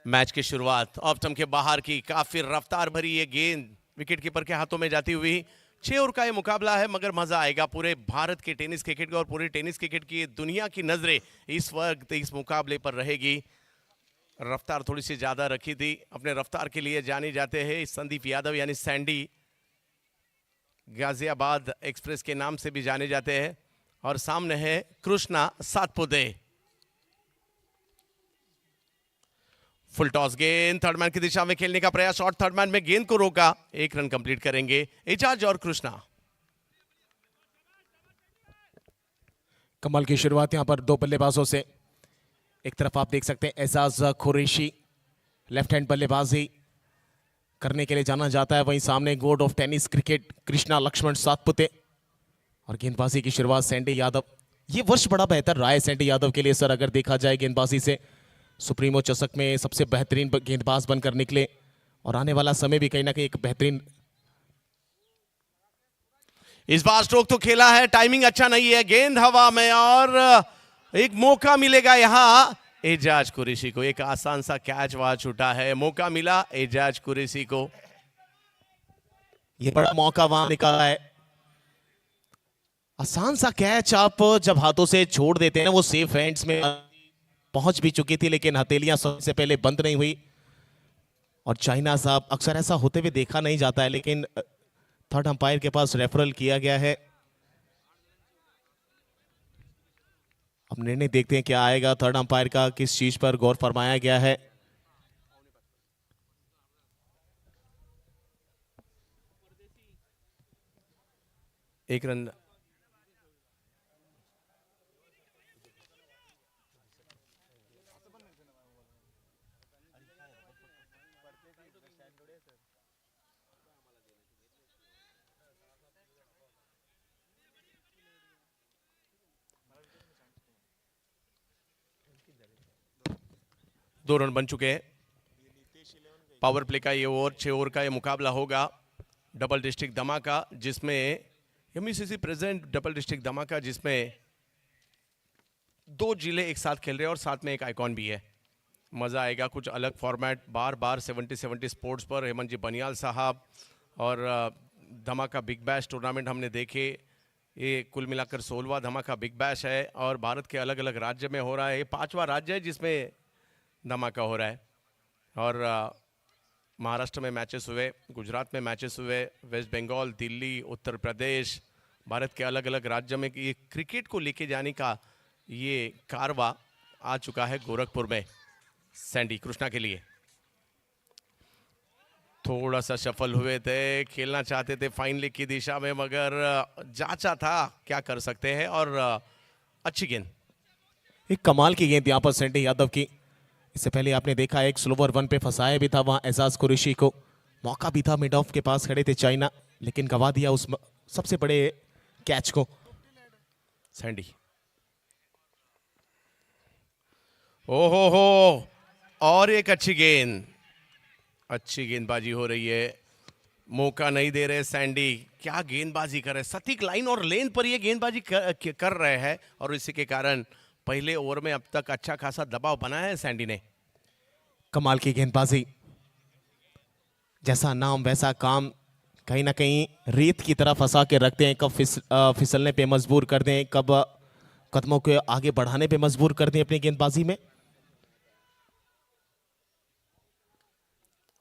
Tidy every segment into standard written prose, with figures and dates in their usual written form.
Match की शुरुआत off stump के बाहर की काफी रफ्तार भरी ये गेंद विकेट कीपर के हाथों में जाती हुई 6 ओवर का ये मुकाबला है, मगर मजा आएगा। पूरे भारत के टेनिस क्रिकेट को और पूरे टेनिस क्रिकेट की दुनिया की नजरें इस वक्त इस मुकाबले पर रहेगी। रफ्तार थोड़ी सी ज्यादा रखी थी, अपने रफ्तार के लिए जाने जाते हैं संदीप यादव यानी सैंडी, गाजियाबाद एक्सप्रेस के नाम से भी जाने जाते हैं। और सामने है कृष्णा सातपुते। फुल टॉस गेंद थर्ड मैन की दिशा में खेलने का प्रयास, शॉट थर्ड मैन में गेंद को रोका, 1 रन कंप्लीट करेंगे एजाज और कृष्णा। कमाल की शुरुआत यहां पर 2 बल्लेबाजों से। एक तरफ आप देख सकते हैं एजाज कुरैशी लेफ्ट हैंड बल्लेबाजी करने के लिए जाना जाता है, वहीं सामने god of tennis cricket Krishna Lakshman Satpute. और गेंदबाजी की शुरुआत सैंडी यादव। ये वर्ष बड़ा बेहतर रहा है सैंडी यादव के लिए सर, अगर देखा जाए गेंदबाजी से। सुप्रीमो चषक में सबसे बेहतरीन गेंदबाज बनकर निकले और आने वाला समय भी कहीं ना कहीं एक बेहतरीन। इस बार स्ट्रोक तो खेला है, टाइमिंग अच्छा नहीं है, गेंद हवा में और एक मौका मिलेगा यहां एजाज कुरैशी को। एक आसान सा कैच वहां छूटा है, मौका मिला एजाज कुरैशी को। ये बड़ा मौका वहां निकाला है, आसान सा कैच आप जब हाथों से छोड़ देते हैं ना, वो सेफ हैंड्स में पहुंच भी चुकी थी, लेकिन हथेलियां सबसे पहले बंद नहीं हुई। और चाइना साहब अक्सर ऐसा होते हुए देखा नहीं जाता है, लेकिन थर्ड अंपायर के पास रेफरल किया गया है। अब निर्णय देखते हैं क्या आएगा थर्ड अंपायर का, किस चीज पर गौर फरमाया गया है। एक रन दो रन बन चुके हैं। पावर प्ले का ये ओवर 6 ओवर का ये मुकाबला होगा डबल डिस्ट्रिक्ट धमाका, जिसमें एमईसीसी प्रेजेंट डबल डिस्ट्रिक्ट धमाका, जिसमें 2 जिले एक साथ खेल रहे हैं और साथ में एक आइकॉन भी है। मजा आएगा, कुछ अलग फॉर्मेट, बार बार 70 स्पोर्ट्स पर हेमंत जी बनियाल साहब और धमाका बिग बैश टूर्नामेंट हमने देखे। ये कुल मिलाकर 16वां धमाका बिग बैश है और भारत के अलग अलग राज्य में हो रहा है। ये 5वां राज्य है जिसमें धमाका हो रहा है। और महाराष्ट्र में मैचेस हुए, गुजरात में मैचेस हुए, वेस्ट बंगाल, दिल्ली, उत्तर प्रदेश, भारत के अलग अलग राज्य में ये क्रिकेट को लेके जाने का ये कारवा आ चुका है गोरखपुर में सैंडी कृष्णा के लिए। थोड़ा सा सफल हुए थे, खेलना चाहते थे फाइन लेग की दिशा में, मगर जांचा था, क्या कर सकते हैं। और अच्छी गेंद, एक कमाल की गेंद यहां पर सैंडी यादव की। इससे पहले आपने देखा एक स्लोवर 1 पे फंसाया भी था वहां एजाज कुरैशी को, मौका भी था, मिड ऑफ के पास खड़े थे चाइना, लेकिन गवा दिया उस सबसे बड़े कैच को सैंडी। ओहो हो, और एक अच्छी गेंद, अच्छी गेंदबाजी हो रही है, मौका नहीं दे रहे सैंडी। क्या गेंदबाजी कर रहे, सटीक लाइन और लेन पर ये गेंदबाजी कर रहे हैं और इसी के कारण पहले ओवर में अब तक अच्छा खासा दबाव बनाया है सैंडी ने। कमाल की गेंदबाजी, जैसा नाम वैसा काम, कहीं ना कहीं रेत की तरह फंसा के रखते हैं, कब फिसलने पे मजबूर कर दें, कब कदमों को आगे बढ़ाने पे मजबूर कर दें अपनी गेंदबाजी में।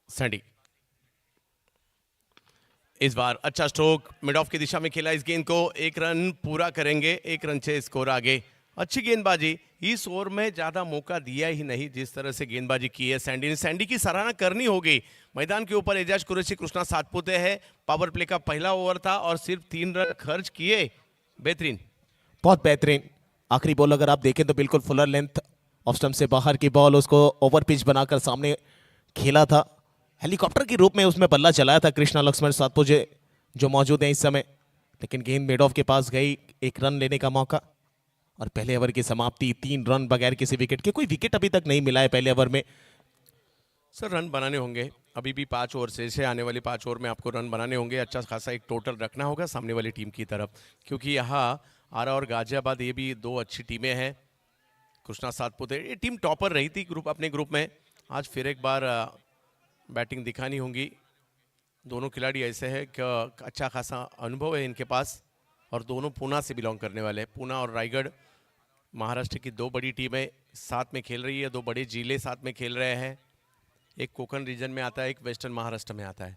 सैंडी इस बार अच्छा स्ट्रोक मिड ऑफ की दिशा में खेला, इस गेंद को 1 रन पूरा करेंगे, 1 रन से स्कोर आगे। अच्छी गेंदबाजी, इस ओवर में ज्यादा मौका दिया ही नहीं, जिस तरह से गेंदबाजी की है सैंडी ने। सैंडी की सराहना करनी होगी। मैदान के ऊपर एजाज कुरैशी कृष्णा सातपुते है, पावर प्ले का पहला ओवर था और सिर्फ 3 रन खर्च किए, बेहतरीन, बहुत बेहतरीन। आखिरी बॉल अगर आप देखें तो बिल्कुल फुलर लेंथ ऑफ स्टंप से बाहर की बॉल, उसको ओवर पिच बनाकर सामने खेला था, हेलीकॉप्टर के रूप में उसमें बल्ला चलाया था कृष्णा लक्ष्मण सातपुते जो मौजूद हैं इस समय, लेकिन गेंद मिड ऑफ के पास गई, 1 रन लेने का मौका और पहले ओवर की समाप्ति 3 रन बगैर किसी विकेट के। कोई विकेट अभी तक नहीं मिला है पहले ओवर में। सर रन बनाने होंगे, अभी भी 5 ओवर से आने वाली 5 ओवर में आपको रन बनाने होंगे, अच्छा खासा एक टोटल रखना होगा सामने वाली टीम की तरफ, क्योंकि यहाँ आरा और गाजियाबाद ये भी 2 अच्छी टीमें हैं। कृष्णा सातपुते ये टीम टॉपर रही थी अपने ग्रुप में, आज फिर एक बार बैटिंग दिखानी होगी। दोनों खिलाड़ी ऐसे हैं कि अच्छा खासा अनुभव है इनके पास और दोनों पूना से बिलोंग करने वाले हैं। पूना और रायगढ़ महाराष्ट्र की दो बड़ी टीमें साथ में खेल रही है, दो बड़े जिले साथ में खेल रहे हैं। एक कोकण रीजन में आता है, एक वेस्टर्न महाराष्ट्र में आता है।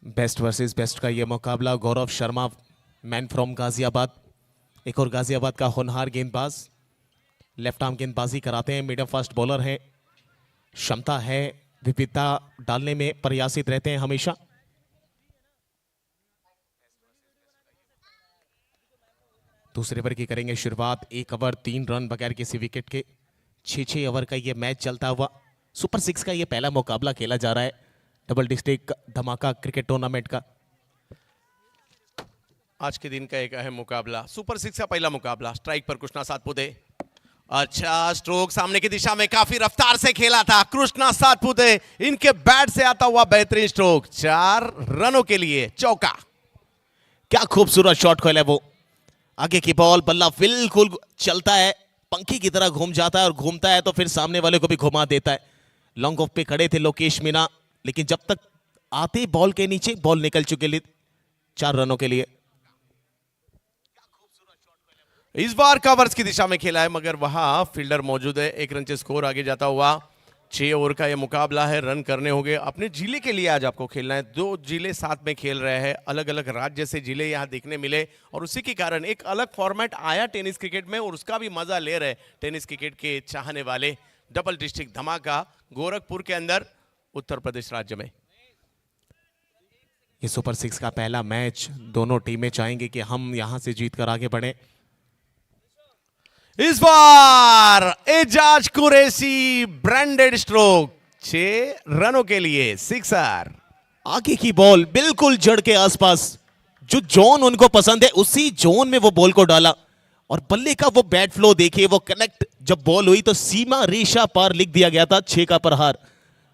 बेस्ट वर्सेस बेस्ट का ये मुकाबला। गौरव शर्मा मैन फ्रॉम गाजियाबाद, एक और गाजियाबाद का होनहार गेंदबाज, लेफ्ट आर्म गेंदबाजी कराते हैं, मीडियम फास्ट बॉलर है, क्षमता है, विविधता डालने में प्रयासित रहते हैं हमेशा। दूसरे ओवर की करेंगे शुरुआत। 1 ओवर 3 रन बगैर किसी विकेट के। 6 ओवर का ये मैच चलता हुआ सुपर 6 का ये पहला मुकाबला खेला जा रहा है डबल डिस्ट्रिक्ट धमाका क्रिकेट टूर्नामेंट का। आज के दिन का एक अहम मुकाबला, सुपर 6 का पहला मुकाबला। स्ट्राइक पर कृष्णा सातपुते, अच्छा स्ट्रोक सामने की दिशा में काफी रफ्तार से खेला था कृष्णा सातपुते। इनके बैट से आता हुआ बेहतरीन स्ट्रोक, 4 रनों के लिए चौका। क्या खूबसूरत शॉट खेला वो। आगे की बॉल, बल्ला बिल्कुल चलता है, पंखी की तरह घूम जाता है और घूमता है तो फिर सामने वाले को भी घुमा देता है। लॉन्ग ऑफ पे खड़े थे लोकेश मीणा, लेकिन जब तक आते बॉल के नीचे बॉल निकल चुके 4 रनों के लिए। इस बार कवर्स की दिशा में खेला है मगर वहां फील्डर मौजूद है। 1 रन से स्कोर आगे जाता हुआ। 6 ओवर का यह मुकाबला है, रन करने होंगे। अपने जिले के लिए आज आपको खेलना है। 2 जिले साथ में खेल रहे हैं, अलग अलग राज्य से जिले यहां देखने मिले और उसी के कारण एक अलग फॉर्मेट आया टेनिस क्रिकेट में और उसका भी मजा ले रहे टेनिस क्रिकेट के चाहने वाले। डबल डिस्ट्रिक्ट धमाका गोरखपुर के अंदर, उत्तर प्रदेश राज्य में। ये सुपर 6 का पहला मैच, दोनों टीमें चाहेंगे कि हम यहां से जीतकर आगे बढ़े। इस बार एजाज कुरैशी ब्रांडेड स्ट्रोक, 6 रनों के लिए सिक्सर। आगे की बॉल बिल्कुल जड़ के आसपास, जो जोन उनको पसंद है उसी जोन में वो बॉल को डाला और बल्ले का वो बैट फ्लो देखिए, वो कनेक्ट जब बॉल हुई तो सीमा रेशा पार लिख दिया गया था। 6 का प्रहार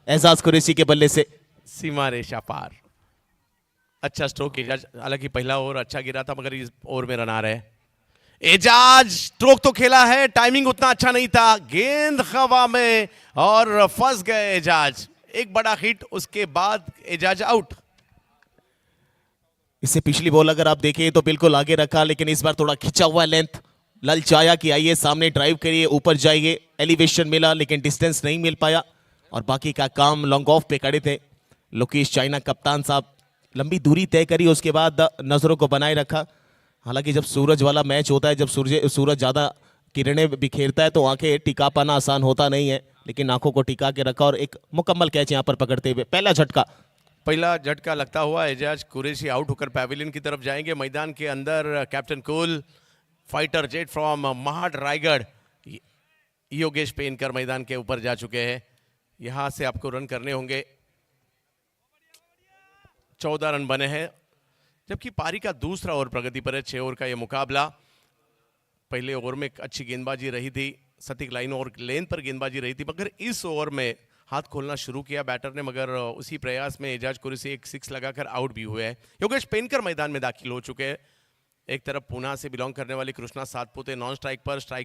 एजाज कुरैशी के बल्ले से, सीमा रेशा पार। अच्छा स्ट्रोक एजाज, हालांकि पहला ओवर अच्छा गिरा था मगर इस ओवर में रन आ रहे हैं। एजाज स्ट्रोक तो खेला है, टाइमिंग उतना अच्छा नहीं था, गेंद हवा में और फंस गए एजाज। एक बड़ा हिट, उसके बाद एजाज आउट। इससे पिछली बॉल अगर आप देखें तो बिल्कुल आगे रखा, लेकिन इस बार थोड़ा खिंचा हुआ लेंथ, ललचाया कि आइए सामने ड्राइव करिए, ऊपर जाइए, एलिवेशन मिला लेकिन डिस्टेंस नहीं मिल पाया और बाकी का काम लॉन्ग ऑफ पे खड़े थे लोकेश चाइना कप्तान साहब। लंबी दूरी तय करी, उसके बाद नजरों को बनाए रखा। हालांकि जब सूरज वाला मैच होता है, जब सूरज ज्यादा किरणें बिखेरता है तो आंखें टिका पाना आसान होता नहीं है, लेकिन आंखों को टिका के रखा और एक मुकम्मल कैच यहां पर पकड़ते हुए पहला झटका लगता हुआ एजाज कुरैशी आउट होकर पैविलियन की तरफ जाएंगे। मैदान के अंदर captain cool, fighter jet from Mahad Raigad Yogesh Penkar मैदान के ऊपर जा चुके हैं। यहां से आपको रन करने होंगे। 14 रन बने हैं, जबकि पारी का दूसरा ओवर प्रगति पर है। 6 ओवर का यह मुकाबला। पहले ओवर में अच्छी गेंदबाजी रही थी, सटीक लाइन और लेंथ पर गेंदबाजी रही थी, मगर इस ओवर में हाथ खोलना शुरू किया बैटर ने, मगर उसी प्रयास में एजाज कुरैशी एक 6 लगाकर आउट भी हुए हैं। योगेश पेनकर मैदान में दाखिल हो चुके हैं। एक तरफ पूना से बिलोंग करने वाली कृष्णा सातपुते नॉन स्ट्राइक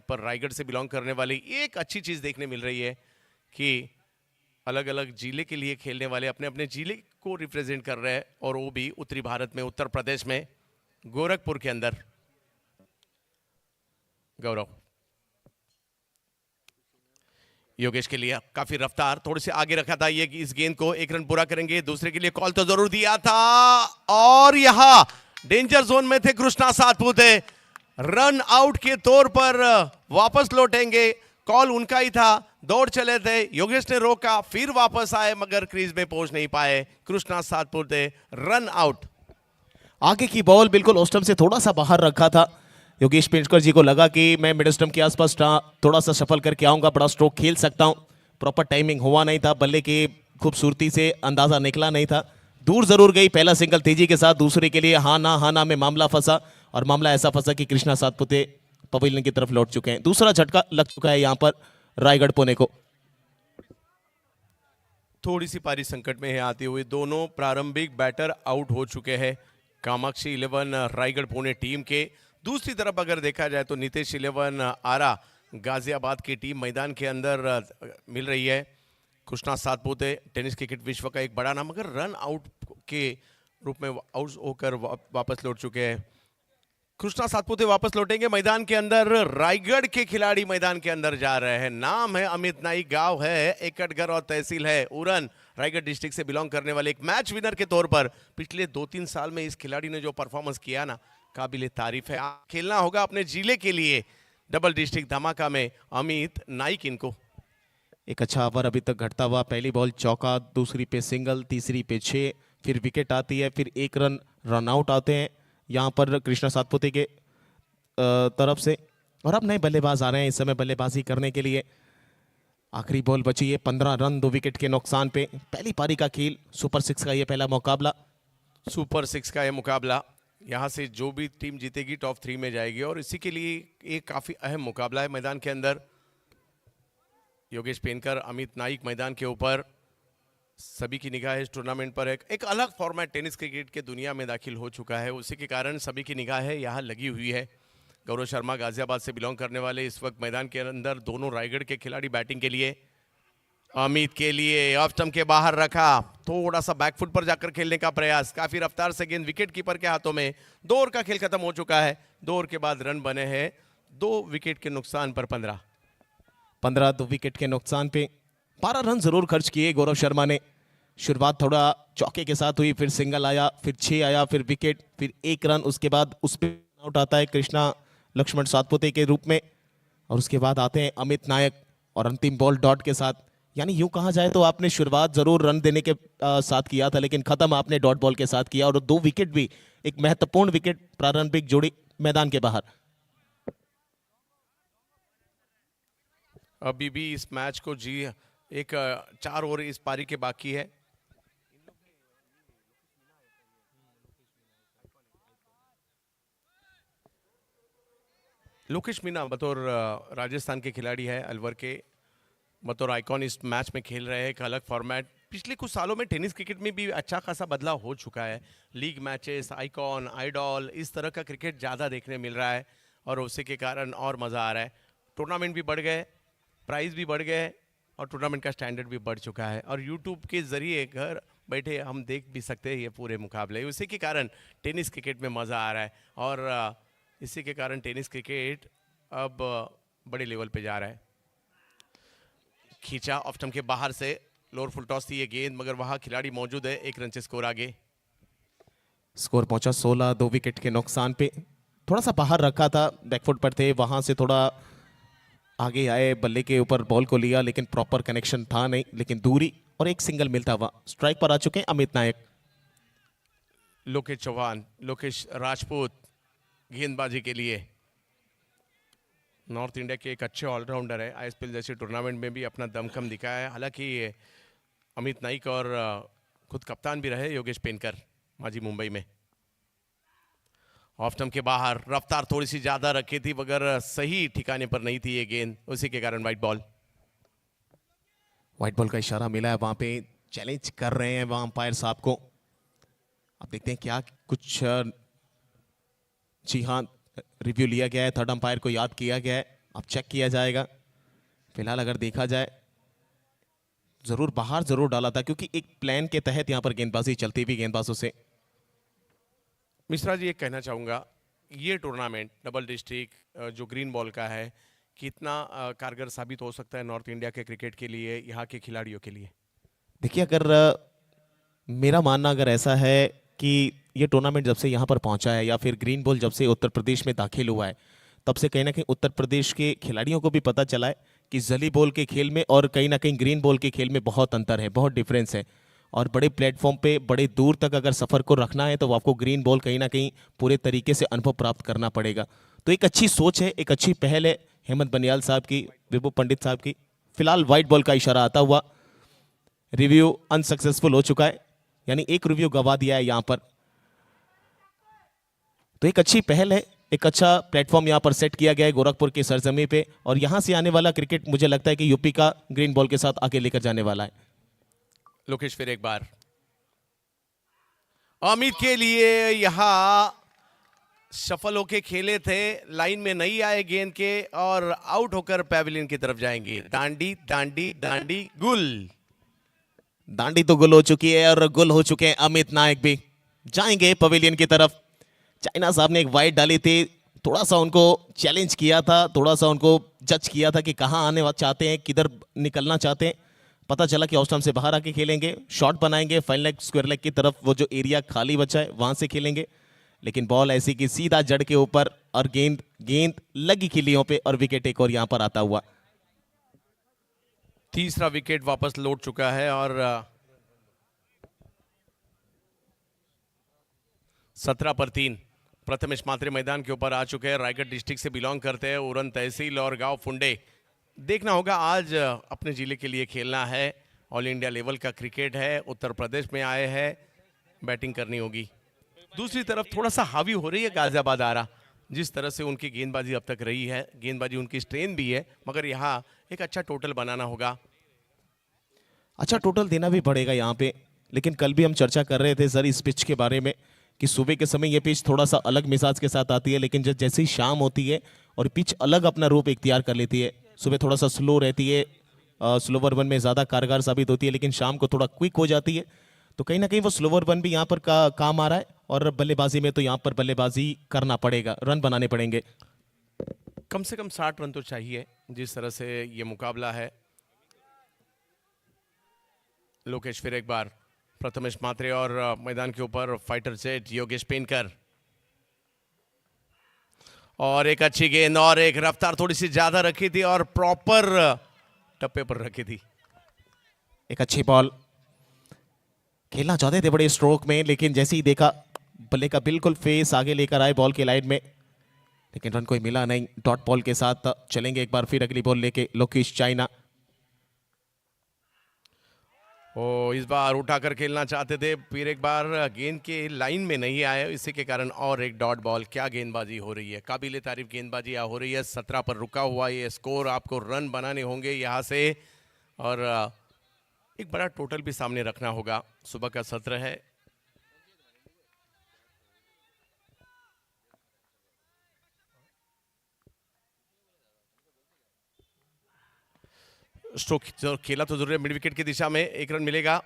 पर रायगढ़ से बिलोंग करने वाली। एक अच्छी चीज देखने मिल रही है कि अलग अलग जिले के लिए खेलने वाले अपने अपने जिले को रिप्रेजेंट कर रहे हैं और वो भी उत्तरी भारत में, उत्तर प्रदेश में, गोरखपुर के अंदर। गौरव योगेश के लिए काफी रफ्तार, थोड़ी सी आगे रखा था ये कि इस गेंद को 1 रन पूरा करेंगे। दूसरे के लिए कॉल तो जरूर दिया था और यहां डेंजर जोन में थे कृष्णा सातपुते। रन आउट के तौर पर वापस लौटेंगे, कॉल उनका ही था, दौड़ चले थे, योगेश ने रोका, फिर वापस आए मगर क्रीज में पहुंच नहीं पाए कृष्णा सातपुते। Run out. आगे की बॉल बिल्कुल ऑस्टम से थोड़ा सा बाहर रखा था। योगेश पेंचकर जी को लगा कि मैं मिड स्टंप के आसपास थोड़ा सा सफल करके आऊंगा, बड़ा स्ट्रोक खेल सकता हूं। प्रॉपर टाइमिंग हुआ नहीं था, बल्ले की खूबसूरती से अंदाजा निकला नहीं था। दूर जरूर गई, पहला सिंगल तेजी के साथ, दूसरे के लिए हाँ ना में मामला फंसा और मामला ऐसा फंसा कि कृष्णा सातपुते पवेलियन की तरफ लौट चुके हैं। दूसरा झटका लग चुका है यहां पर रायगढ़ पुणे को। थोड़ी सी पारी संकट में है आते हुए, दोनों प्रारंभिक बैटर आउट हो चुके हैं कामाक्षी 11 रायगढ़ पुणे टीम के। दूसरी तरफ अगर देखा जाए तो नितेश 11 आरा गाजियाबाद की टीम मैदान के अंदर मिल रही है। कृष्णा सातपुते टेनिस क्रिकेट विश्व का एक बड़ा नाम, मगर रन आउट के रूप में आउट होकर वापस लौट चुके हैं। कृष्णा सातपुते वापस लौटेंगे मैदान के अंदर। रायगढ़ के खिलाड़ी मैदान के अंदर जा रहे हैं। नाम है अमित नाइक, गांव है एकटगढ़ और तहसील है उरन। रायगढ़ डिस्ट्रिक्ट से बिलोंग करने वाले एक मैच विनर के तौर पर पिछले 2-3 साल में इस खिलाड़ी ने जो परफॉर्मेंस किया ना, काबिल तारीफ है। खेलना होगा अपने जिले के लिए डबल डिस्ट्रिक्ट धमाका में अमित नाइक इनको। एक अच्छा ओवर अभी तक घटता हुआ। पहली बॉल चौका, दूसरी पे सिंगल, तीसरी पे 6, फिर विकेट आती है, फिर 1 रन आउट आते हैं यहाँ पर कृष्णा सातपुते के तरफ से। और अब नए बल्लेबाज आ रहे हैं इस समय बल्लेबाजी करने के लिए। आखिरी बॉल बची है, 15 रन 2 विकेट के नुकसान पे। पहली पारी का खेल, सुपर 6 का ये पहला मुकाबला। सुपर 6 का ये मुकाबला, यहाँ से जो भी टीम जीतेगी टॉप 3 में जाएगी और इसी के लिए एक काफ़ी अहम मुकाबला है मैदान के अंदर। योगेश पेनकर, अमित नाइक मैदान के ऊपर। सभी की निगाह इस टूर्नामेंट पर एक अलग फॉर्मेट टेनिस क्रिकेट के दुनिया में दाखिल हो चुका है, उसी के कारण सभी की निगाह है यहाँ लगी हुई है। गौरव शर्मा गाजियाबाद से बिलोंग करने वाले इस वक्त मैदान के अंदर। दोनों रायगढ़ के खिलाड़ी बैटिंग के लिए। अमित के लिए ऑफ स्टंप के बाहर रखा, थोड़ा सा बैकफुट पर जाकर खेलने का प्रयास, काफी रफ्तार से गेंद विकेट कीपर के हाथों में। 2 ओवर का खेल खत्म हो चुका है। 2 ओवर के बाद रन बने हैं 2 विकेट के नुकसान पर 15 2 विकेट के नुकसान पे 12 रन जरूर खर्च किए गौरव शर्मा ने। शुरुआत थोड़ा चौके के साथ हुई, फिर सिंगल आया, फिर 6 आया, फिर विकेट, फिर 1 रन। उसके बाद उस पर आउट आता है कृष्णा लक्ष्मण सातपुते के रूप में। और उसके बाद आते हैं अमित नायक और अंतिम बॉल डॉट के साथ। यानी यूं कहा जाए तो आपने शुरुआत जरूर रन देने के साथ किया था, लेकिन खत्म आपने डॉट बॉल के साथ किया। और 2 विकेट भी, एक महत्वपूर्ण विकेट प्रारंभिक जोड़ी मैदान के बाहर। अभी भी इस मैच को एक 4 ओवर इस पारी के बाकी है। लोकेश मीना बतौर राजस्थान के खिलाड़ी है, अलवर के, बतौर आइकॉन इस मैच में खेल रहे हैं। एक अलग फॉर्मेट पिछले कुछ सालों में टेनिस क्रिकेट में भी अच्छा खासा बदलाव हो चुका है। लीग मैचेस, आइकॉन, आइडॉल, इस तरह का क्रिकेट ज़्यादा देखने मिल रहा है और उसी के कारण और मज़ा आ रहा है। टूर्नामेंट भी बढ़ गए, प्राइस भी बढ़ गए और टूर्नामेंट का स्टैंडर्ड भी बढ़ चुका है। और यूट्यूब के ज़रिए घर बैठे हम देख भी सकते हैं ये पूरे मुकाबले। उसी के कारण टेनिस क्रिकेट में मज़ा आ रहा है और इसी के कारण टेनिस क्रिकेट अब बड़े लेवल पे जा रहा है। खींचा ऑफ स्टंप के बाहर से, लोअर फुल टॉस थी ये गेंद, मगर वहां खिलाड़ी मौजूद है। 1 रन से स्कोर आगे। स्कोर पहुंचा 16, 2 विकेट के नुकसान पे। थोड़ा सा बाहर रखा था, बैकफुट पर थे, वहां से थोड़ा आगे आए, बल्ले के ऊपर बॉल को लिया, लेकिन प्रॉपर कनेक्शन था नहीं। लेकिन दूरी और एक सिंगल मिलता हुआ स्ट्राइक पर आ चुके हैं अमित नायक। लोकेश चौहान, लोकेश राजपूत गेंदबाजी के लिए। नॉर्थ इंडिया के एक अच्छे ऑलराउंडर है, आईएसपीएल जैसे टूर्नामेंट में भी अपना दमखम दिखाया है। हालांकि अमित नाइक और खुद कप्तान भी रहे योगेश पेनकर माजी मुंबई में। ऑफ स्टंप के बाहर रफ्तार थोड़ी सी ज्यादा रखी थी, मगर सही ठिकाने पर नहीं थी ये गेंद, उसी के कारण वाइट बॉल। व्हाइट बॉल का इशारा मिला है, वहां पे चैलेंज कर रहे हैं वहां अंपायर साहब को। अब देखते हैं क्या कुछ। जी हाँ, रिव्यू लिया गया है, थर्ड अंपायर को याद किया गया है, अब चेक किया जाएगा। फिलहाल अगर देखा जाए जरूर बाहर जरूर डाला था, क्योंकि एक प्लान के तहत यहां पर गेंदबाजी चलती हुई गेंदबाजों से। मिश्रा जी, ये कहना चाहूँगा ये टूर्नामेंट डबल डिस्ट्रिक्ट जो ग्रीन बॉल का है, कितना कारगर साबित हो सकता है नॉर्थ इंडिया के क्रिकेट के लिए, यहाँ के खिलाड़ियों के लिए? देखिए, अगर मेरा मानना अगर ऐसा है कि ये टूर्नामेंट जब से यहाँ पर पहुँचा है, या फिर ग्रीन बॉल जब से उत्तर प्रदेश में दाखिल हुआ है, तब से कहीं ना कहीं उत्तर प्रदेश के खिलाड़ियों को भी पता चला है कि जली बॉल के खेल में और कहीं ना कहीं ग्रीन बॉल के खेल में बहुत अंतर है, बहुत डिफरेंस है। और बड़े प्लेटफॉर्म पे बड़े दूर तक अगर सफ़र को रखना है तो आपको ग्रीन बॉल कहीं ना कहीं पूरे तरीके से अनुभव प्राप्त करना पड़ेगा। तो एक अच्छी सोच है, एक अच्छी पहल है हेमंत बनियाल साहब की, विभू पंडित साहब की। फिलहाल व्हाइट बॉल का इशारा आता हुआ, रिव्यू अनसक्सेसफुल हो चुका है, यानी एक रिव्यू गवा दिया है यहाँ पर। तो एक अच्छी पहल है, एक अच्छा प्लेटफॉर्म यहाँ पर सेट किया गया है गोरखपुर की सरजमी पे, और यहाँ से आने वाला क्रिकेट मुझे लगता है कि यूपी का ग्रीन बॉल के साथ आगे लेकर जाने वाला है। लोकेश फिर एक बार अमित के लिए, यहां सफल होके खेले थे, लाइन में नहीं आए गेंद के और आउट होकर पैविलियन की तरफ जाएंगे। दांडी दांडी दांडी गुल। दांडी तो गुल हो चुकी है और गुल हो चुके हैं अमित नायक भी। जाएंगे पवेलियन की तरफ। चाइना साहब ने एक वाइड डाली थी, थोड़ा सा उनको चैलेंज किया था, थोड़ा सा उनको जज किया था कि कहाँ आने चाहते हैं, किधर निकलना चाहते हैं। पता चला कि ऑस्टम से बाहर आके खेलेंगे, शॉट बनाएंगे फाइन लेग स्क्वायर लेग की तरफ, वो जो एरिया खाली बचा है वहां से खेलेंगे। लेकिन बॉल ऐसी कि सीधा जड़ के ऊपर और गेंद गेंद लगी खिलियों पे और विकेट एक और यहां पर आता हुआ। तीसरा विकेट वापस लौट चुका है और 17 पर 3 प्रथमेश मात्रे मैदान के ऊपर आ चुके हैं। रायगढ़ डिस्ट्रिक्ट से बिलोंग करते हैं, उरन तहसील और गांव फुंडे। देखना होगा आज अपने जिले के लिए खेलना है, ऑल इंडिया लेवल का क्रिकेट है, उत्तर प्रदेश में आए हैं, बैटिंग करनी होगी। दूसरी तरफ थोड़ा सा हावी हो रही है गाजियाबाद आरा, जिस तरह से उनकी गेंदबाजी अब तक रही है, गेंदबाजी उनकी स्ट्रेन भी है, मगर यहाँ एक अच्छा टोटल बनाना होगा। अच्छा टोटल देना भी पड़ेगा यहाँ पे। लेकिन कल भी हम चर्चा कर रहे थे सर इस पिच के बारे में कि सुबह के समय ये पिच थोड़ा सा अलग मिजाज के साथ आती है, लेकिन जब जैसे ही शाम होती है और पिच अलग अपना रूप इख्तियार कर लेती है। सुबह थोड़ा सा स्लो रहती है, स्लोवर वन में ज़्यादा कारगर साबित होती है, लेकिन शाम को थोड़ा क्विक हो जाती है। तो कहीं ना कहीं वो स्लोवर वन भी यहाँ पर काम आ रहा है और बल्लेबाजी में तो यहाँ पर बल्लेबाजी करना पड़ेगा, रन बनाने पड़ेंगे। कम से कम 60 रन तो चाहिए, जिस तरह से ये मुकाबला है। लोकेश फिर एक बार, प्रथमेश मात्रे और मैदान के ऊपर फाइटर जेट योगेश पेनकर। और एक अच्छी गेंद और एक रफ्तार थोड़ी सी ज्यादा रखी थी और प्रॉपर टप्पे पर रखी थी। एक अच्छी बॉल, खेलना चाहते थे बड़े स्ट्रोक में, लेकिन जैसे ही देखा बल्ले का बिल्कुल फेस आगे लेकर आए बॉल के लाइन में, लेकिन रन कोई मिला नहीं। डॉट बॉल के साथ चलेंगे एक बार फिर अगली बॉल लेके लोकेश चाइना। ओ इस बार उठाकर खेलना चाहते थे, फिर एक बार गेंद के लाइन में नहीं आए, इसी के कारण और एक डॉट बॉल। क्या गेंदबाजी हो रही है, काबिले तारीफ गेंदबाजी हो रही है। 17 पर रुका हुआ ये स्कोर, आपको रन बनाने होंगे यहाँ से और एक बड़ा टोटल भी सामने रखना होगा। सुबह का सत्र है। स्ट्रोक खेला तो जरूर है, मिड विकेट की दिशा में, एक रन मिलेगा।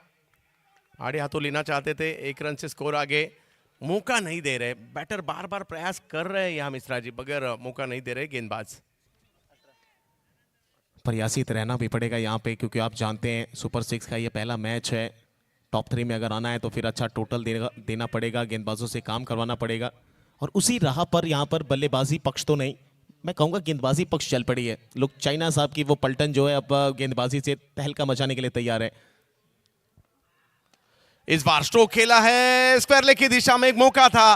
आड़े हाथों लेना चाहते थे, एक रन से स्कोर आगे। मौका नहीं दे रहे बैटर, बार बार प्रयास कर रहे हैं यहाँ मिश्रा जी, बगैर मौका नहीं दे रहे गेंदबाज। प्रयासित रहना भी पड़ेगा यहाँ पे, क्योंकि आप जानते हैं सुपर 6 का ये पहला मैच है। टॉप 3 में अगर आना है तो फिर अच्छा टोटल देना पड़ेगा, गेंदबाजों से काम करवाना पड़ेगा। और उसी राह पर यहाँ पर बल्लेबाजी पक्ष तो नहीं, मैं कहूँगा गेंदबाजी पक्ष चल पड़ी है। लोग चाइना साहब की वो पलटन जो है अब गेंदबाजी से तहलका मचाने के लिए तैयार है। इस बार स्ट्रोक खेला है, स्क्वायर लेग की दिशा में एक मौका था,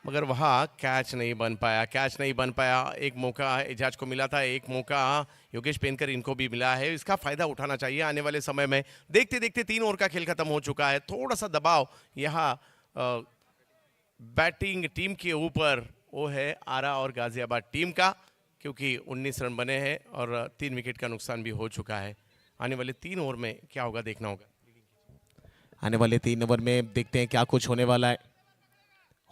मगर वहां कैच नहीं बन पाया, कैच नहीं बन पाया। एक मौका एजाज को मिला था, एक मौका योगेश पेनकर इनको भी मिला है, इसका फायदा उठाना चाहिए आने वाले समय में। देखते देखते 3 ओवर का खेल खत्म हो चुका है, थोड़ा सा दबाव यहाँ बैटिंग टीम के ऊपर वो है आरा और गाजियाबाद टीम का, क्योंकि 19 रन बने हैं और 3 विकेट का नुकसान भी हो चुका है। आने वाले 3 ओवर में क्या होगा देखना होगा। आने वाले 3 ओवर में देखते हैं क्या कुछ होने वाला है।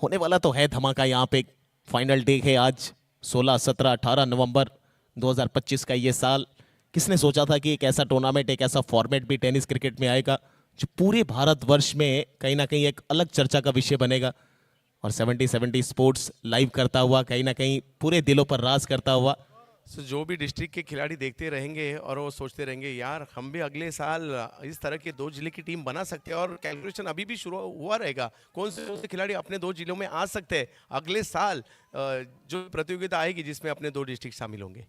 होने वाला तो है धमाका यहाँ पे। फाइनल डे है आज, 16, 17, 18 नवंबर 2025 का ये साल। किसने सोचा था कि एक ऐसा टूर्नामेंट, एक ऐसा फॉर्मेट भी टेनिस क्रिकेट में आएगा जो पूरे भारतवर्ष में कहीं ना कहीं एक अलग चर्चा का विषय बनेगा। और 70 स्पोर्ट्स लाइव करता हुआ, कहीं ना कहीं पूरे दिलों पर राज करता हुआ। जो भी डिस्ट्रिक्ट के खिलाड़ी देखते रहेंगे और वो सोचते रहेंगे यार हम भी अगले साल इस तरह के 2 जिले की टीम बना सकते हैं, और कैलकुलेशन अभी भी शुरू हुआ रहेगा कौन से खिलाड़ी अपने 2 जिलों में आ सकते हैं अगले साल। जो प्रतियोगिता आएगी जिसमें अपने 2 डिस्ट्रिक्ट शामिल होंगे।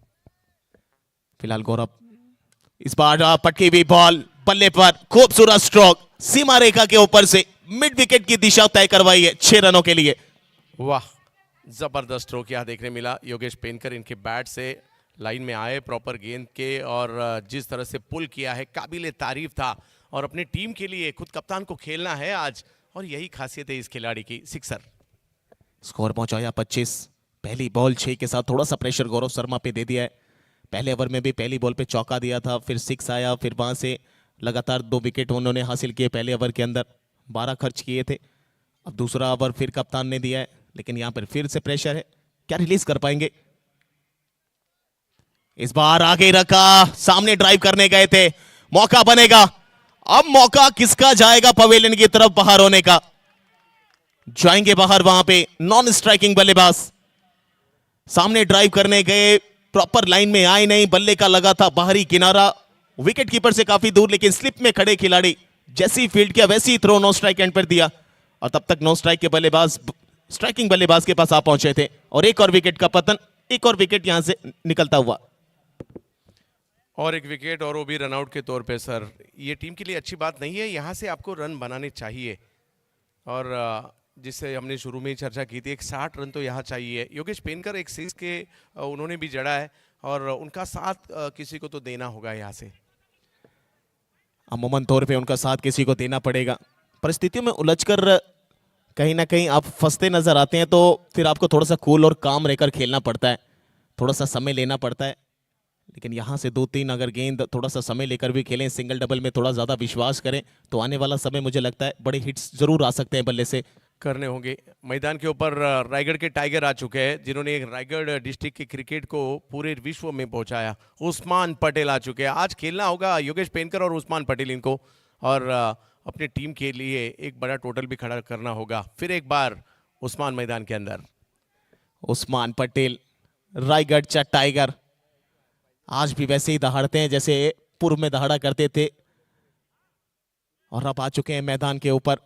फिलहाल गौरव इस बार पटकी हुई बॉल, बल्ले पर खूबसूरत स्ट्रोक, सीमा रेखा के ऊपर से मिड विकेट की दिशा तय करवाई है 6 रनों के लिए। वाह, जबरदस्त स्ट्रोक यहाँ देखने मिला। योगेश पेनकर इनके बैट से लाइन में आए प्रॉपर गेंद के, और जिस तरह से पुल किया है काबिले तारीफ था। और अपनी टीम के लिए खुद कप्तान को खेलना है आज, और यही खासियत है इस खिलाड़ी की। सिक्सर। स्कोर पहुंचाया 25। पहली बॉल 6 के साथ थोड़ा सा प्रेशर गौरव शर्मा पे दे दिया है। पहले ओवर में भी पहली बॉल पे चौका दिया था, फिर 6 आया, फिर वहां से लगातार 2 विकेट उन्होंने हासिल किए। पहले ओवर के अंदर 12 खर्च किए थे। अब दूसरा ओवर फिर कप्तान ने दिया है, लेकिन यहां पर फिर से प्रेशर है, क्या रिलीज कर पाएंगे? इस बार आगे रखा, सामने ड्राइव करने गए थे, मौका बनेगा। अब मौका किसका जाएगा पवेलियन की तरफ बाहर होने का? जाएंगे बाहर वहां पे नॉन स्ट्राइकिंग बल्लेबाज, सामने ड्राइव करने गए, प्रॉपर लाइन में आए नहीं, बल्ले का लगा था बाहरी किनारा, विकेट कीपर से काफी दूर, लेकिन स्लिप में खड़े खिलाड़ी जैसी फील्ड किया वैसी ही थ्रो नो स्ट्राइक एंड पर दिया, और तब तक नो स्ट्राइक के बल्लेबाज स्ट्राइकिंग बल्लेबाज के पास आ पहुंचे थे, और एक और विकेट का पतन, एक और विकेट यहां से निकलता हुआ। और एक विकेट, और वो भी रनआउट के तौर पे सर। ये टीम के लिए अच्छी बात नहीं है, यहाँ से आपको रन बनाने चाहिए। और जिससे हमने शुरू में ही चर्चा की थी, एक 60 रन तो यहाँ चाहिए। योगेश पेनकर एक सीज के उन्होंने भी जड़ा है, और उनका साथ किसी को तो देना होगा यहाँ से। अमूमन तौर पे उनका साथ किसी को देना पड़ेगा। परिस्थितियों में उलझकर कहीं ना कहीं आप फंसते नजर आते हैं, तो फिर आपको थोड़ा सा कूल और काम रहकर खेलना पड़ता है, थोड़ा सा समय लेना पड़ता है। लेकिन यहाँ से 2-3 अगर गेंद थोड़ा सा समय लेकर भी खेलें, सिंगल डबल में थोड़ा ज़्यादा विश्वास करें, तो आने वाला समय मुझे लगता है बड़े हिट्स जरूर आ सकते हैं बल्ले से करने होंगे। मैदान के ऊपर रायगढ़ के टाइगर आ चुके हैं, जिन्होंने एक रायगढ़ डिस्ट्रिक्ट के क्रिकेट को पूरे विश्व में पहुंचाया। उस्मान पटेल आ चुके हैं। आज खेलना होगा योगेश पेनकर और उस्मान पटेल इनको, और अपने टीम के लिए एक बड़ा टोटल भी खड़ा करना होगा। फिर एक बार उस्मान मैदान के अंदर। उस्मान पटेल रायगढ़ चा टाइगर आज भी वैसे ही दहाड़ते हैं जैसे पूर्व में दहाड़ा करते थे, और अब आ चुके हैं मैदान के ऊपर।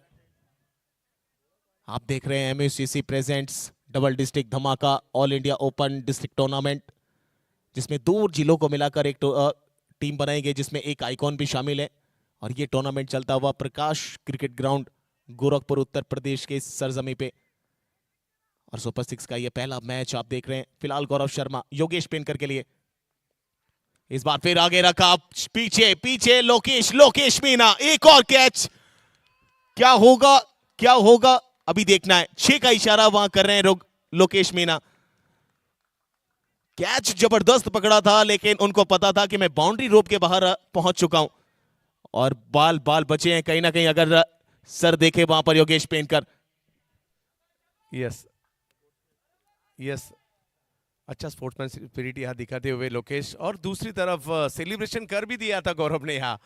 आप देख रहे हैं एमयूसीसी प्रेजेंट्स डबल डिस्ट्रिक्ट धमाका all India open district tournament, जिसमें 2 जिलों को मिलाकर एक टीम बनाई गई, जिसमें एक आइकॉन भी शामिल है। और ये टूर्नामेंट चलता हुआ प्रकाश क्रिकेट ग्राउंड गोरखपुर उत्तर प्रदेश के सरजमी पे, और सुपर 6 का ये पहला मैच आप देख रहे हैं। फिलहाल गौरव शर्मा योगेश पेनकर के लिए, इस बार फिर आगे रखा, पीछे पीछे लोकेश मीना, एक और कैच, क्या होगा क्या होगा अभी देखना है। 6 का इशारा वहां कर रहे हैं लोकेश मीना। कैच जबरदस्त पकड़ा था, लेकिन उनको पता था कि मैं बाउंड्री रोप के बाहर पहुंच चुका हूं, और बाल बचे हैं कहीं ना कहीं। अगर सर देखे वहां पर योगेश पेनकर, यस अच्छा स्पोर्ट्समैन स्पिरिट यहाँ दिखाते हुए लोकेश, और दूसरी तरफ सेलिब्रेशन कर भी दिया था गौरव ने यहाँ,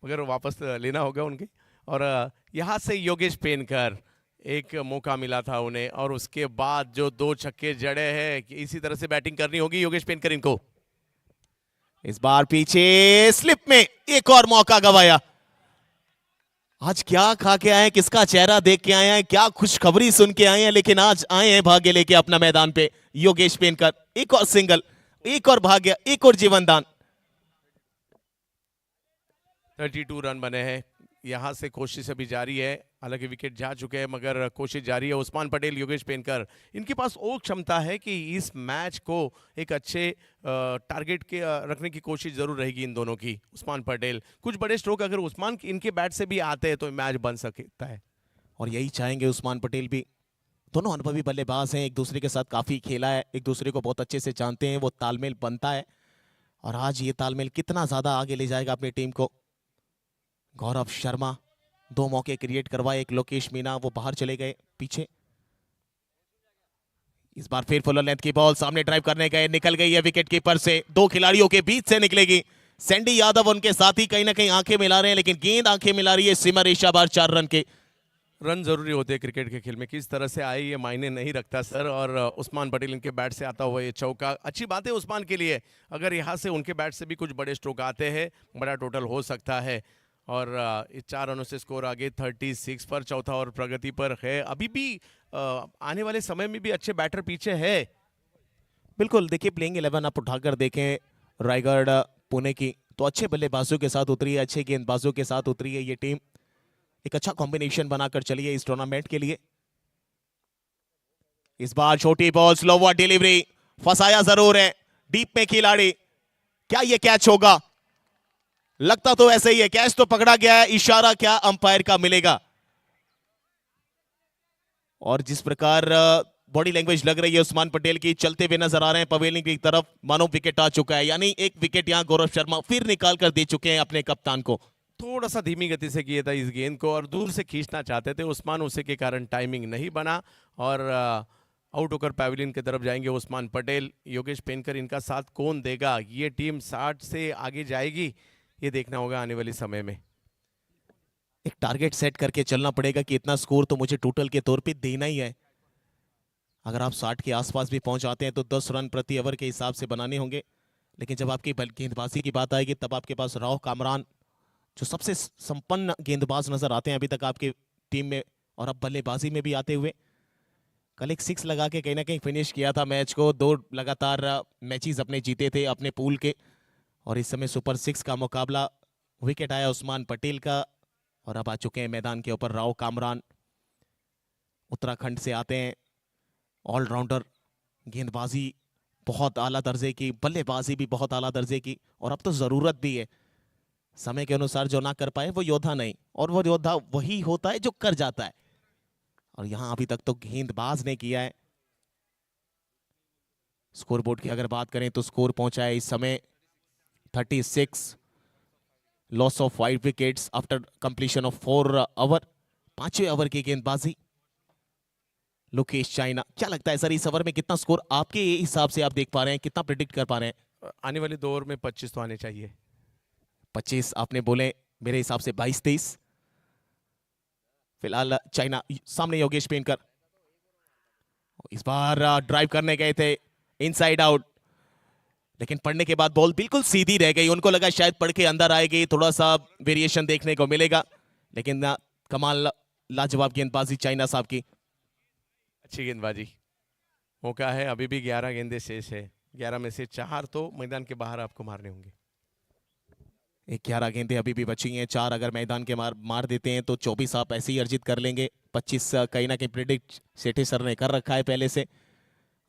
मगर वापस लेना होगा उनके। और यहाँ से योगेश पेनकर, एक मौका मिला था उन्हें, और उसके बाद जो 2 छक्के जड़े हैं, इसी तरह से बैटिंग करनी होगी योगेश पेनकर इनको। इस बार पीछे स्लिप में एक और मौका गवाया। आज क्या खा के आए हैं, किसका चेहरा देख के आए हैं, क्या खुशखबरी सुन के आए हैं, लेकिन आज आए हैं भाग्य लेके अपना मैदान पे योगेश पेनकर। एक और सिंगल, एक और भाग्य, एक और जीवनदान। 32 रन बने हैं। यहां से कोशिश अभी जारी है, हालांकि विकेट जा चुके हैं, मगर कोशिश जारी है। उस्मान पटेल, योगेश पेनकर, इनके पास वो क्षमता है कि इस मैच को एक अच्छे टारगेट के रखने की कोशिश जरूर रहेगी इन दोनों की। उस्मान पटेल, कुछ बड़े स्ट्रोक अगर उस्मान इनके बैट से भी आते हैं तो मैच बन सकता है, और यही चाहेंगे उस्मान पटेल भी। दोनों अनुभवी बल्लेबाज हैं, एक दूसरे के साथ काफी खेला है, एक दूसरे को बहुत अच्छे से जानते हैं, वो तालमेल बनता है। और आज ये तालमेल कितना ज्यादा आगे ले जाएगा अपनी टीम को। गौरव शर्मा 2 मौके क्रिएट करवाए, एक लोकेश मीना, वो बाहर चले गए पीछे। इस बार फिर फुल लेंथ की बॉल, सामने ड्राइव करने गए, निकल गई है विकेट कीपर से, 2 खिलाड़ियों के बीच से निकलेगी। सैंडी यादव उनके साथी कहीं ना कहीं आंखें मिला रहे हैं, लेकिन गेंद आंखें मिला रही है सिमर ईशाबार। 4 रन के रन जरूरी होते हैं क्रिकेट के खेल में, किस तरह से आए ये मायने नहीं रखता सर। और उस्मान पटेल इनके बैट से आता हुआ ये चौका अच्छी बात है उस्मान के लिए। अगर यहाँ से उनके बैट से भी कुछ बड़े स्ट्रोक आते हैं, बड़ा टोटल हो सकता है। और इस 4 रनों से स्कोर आगे 36 पर, चौथा और प्रगति पर है। अभी भी आने वाले समय में भी अच्छे बैटर पीछे है। बिल्कुल, देखिए प्लेइंग 11 आप उठाकर देखें रायगढ़ पुणे की, तो अच्छे बल्लेबाजों के साथ उतरी है, अच्छे गेंदबाजों के साथ उतरी है ये टीम। एक अच्छा कॉम्बिनेशन बनाकर चली है इस टूर्नामेंट के लिए। इस बार छोटी बॉल, स्लोवर डिलीवरी, फंसाया जरूर है डीप में खिलाड़ी। क्या ये कैच होगा? लगता तो ऐसे ही है, कैच तो पकड़ा गया है, इशारा क्या अंपायर का मिलेगा? और जिस प्रकार बॉडी लैंग्वेज लग रही है उस्मान पटेल की, चलते हुए नजर आ रहे हैं पवेलियन की तरफ, मानो विकेट आ चुका है। यानी एक विकेट यहां गौरव शर्मा फिर निकाल कर दे चुके हैं अपने कप्तान को। थोड़ा सा धीमी गति से किया था इस गेंद को, और दूर से खींचना चाहते थे उस्मान, उसी के कारण टाइमिंग नहीं बना। और आउट होकर पैविलियन की तरफ जाएंगे उस्मान पटेल। योगेश पेनकर इनका साथ कौन देगा? ये टीम 60 से आगे जाएगी, ये देखना होगा आने वाले समय में। एक टारगेट सेट करके चलना पड़ेगा कि इतना स्कोर तो मुझे टोटल के तौर पे देना ही है। अगर आप 60 के आसपास भी पहुंच जाते हैं तो 10 रन प्रति ओवर के हिसाब से बनाने होंगे। लेकिन जब आपकी गेंदबाजी की बात आएगी तब आपके पास राव कामरान जो सबसे संपन्न गेंदबाज नजर आते हैं अभी तक आपकी टीम में, और अब बल्लेबाजी में भी आते हुए। कल एक 6 लगा के कहीं ना कहीं फिनिश किया था मैच को। 2 लगातार मैचेस अपने जीते थे अपने पूल के, और इस समय सुपर 6 का मुकाबला। विकेट आया उस्मान पटेल का, और अब आ चुके हैं मैदान के ऊपर राव कामरान। उत्तराखंड से आते हैं, ऑलराउंडर, गेंदबाजी बहुत आला दर्जे की, बल्लेबाजी भी बहुत आला दर्जे की, और अब तो जरूरत भी है। समय के अनुसार जो ना कर पाए वो योद्धा नहीं, और वो योद्धा वही होता है जो कर जाता है, और यहां अभी तक तो गेंदबाज ने किया है। स्कोरबोर्ड की अगर बात करें तो स्कोर पहुंचा है इस समय 36, loss of 5 wickets after completion of 4 over. 5वें ओवर की गेंदबाजी लोकेश चाइना। क्या लगता है सर इस ओवर में कितना स्कोर आपके हिसाब से आप देख पा रहे हैं, कितना प्रेडिक्ट कर पा रहे हैं? आने वाले 2 ओवर में 25 तो आने चाहिए। 25 आपने बोले, मेरे हिसाब से 22-23। फिलहाल चाइना सामने योगेश पेनकर इस बार ड्राइव करने गए थे इनसाइड आउट, लेकिन पढ़ने के बाद बॉल बिल्कुल सीधी रह गई। उनको लगा शायद पढ़ के अंदर आएगी, थोड़ा सा वेरिएशन देखने को मिलेगा, लेकिन कमाल लाजवाब गेंदबाजी चाइना साहब की। अच्छी गेंदबाजी। मौका है, अभी भी 11 गेंदे शेष है। 11 में से 4 तो मैदान के बाहर आपको मारने होंगे। 11 गेंदें अभी भी बची हैं। 4 अगर मैदान के मार देते हैं तो 24 आप ऐसे ही अर्जित कर लेंगे। 25 कहीं ना कहीं प्रेडिक्ट सेठी सर ने कर रखा है पहले से,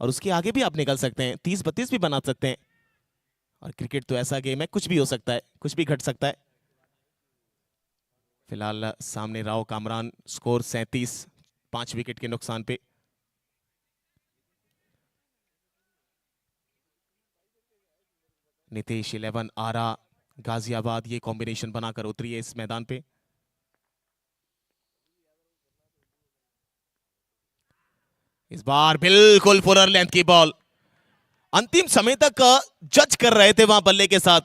और उसके आगे भी आप निकल सकते हैं, 30-32 भी बना सकते हैं। और क्रिकेट तो ऐसा गेम है, कुछ भी हो सकता है, कुछ भी घट सकता है। फिलहाल सामने राव कामरान, स्कोर 37, 5 विकेट के नुकसान पे। नीतीश 11, आरा, गाजियाबाद, ये कॉम्बिनेशन बनाकर उतरी है इस मैदान पे। इस बार बिल्कुल फुलर लेंथ की बॉल। अंतिम समय तक जज कर रहे थे वहां बल्ले के साथ,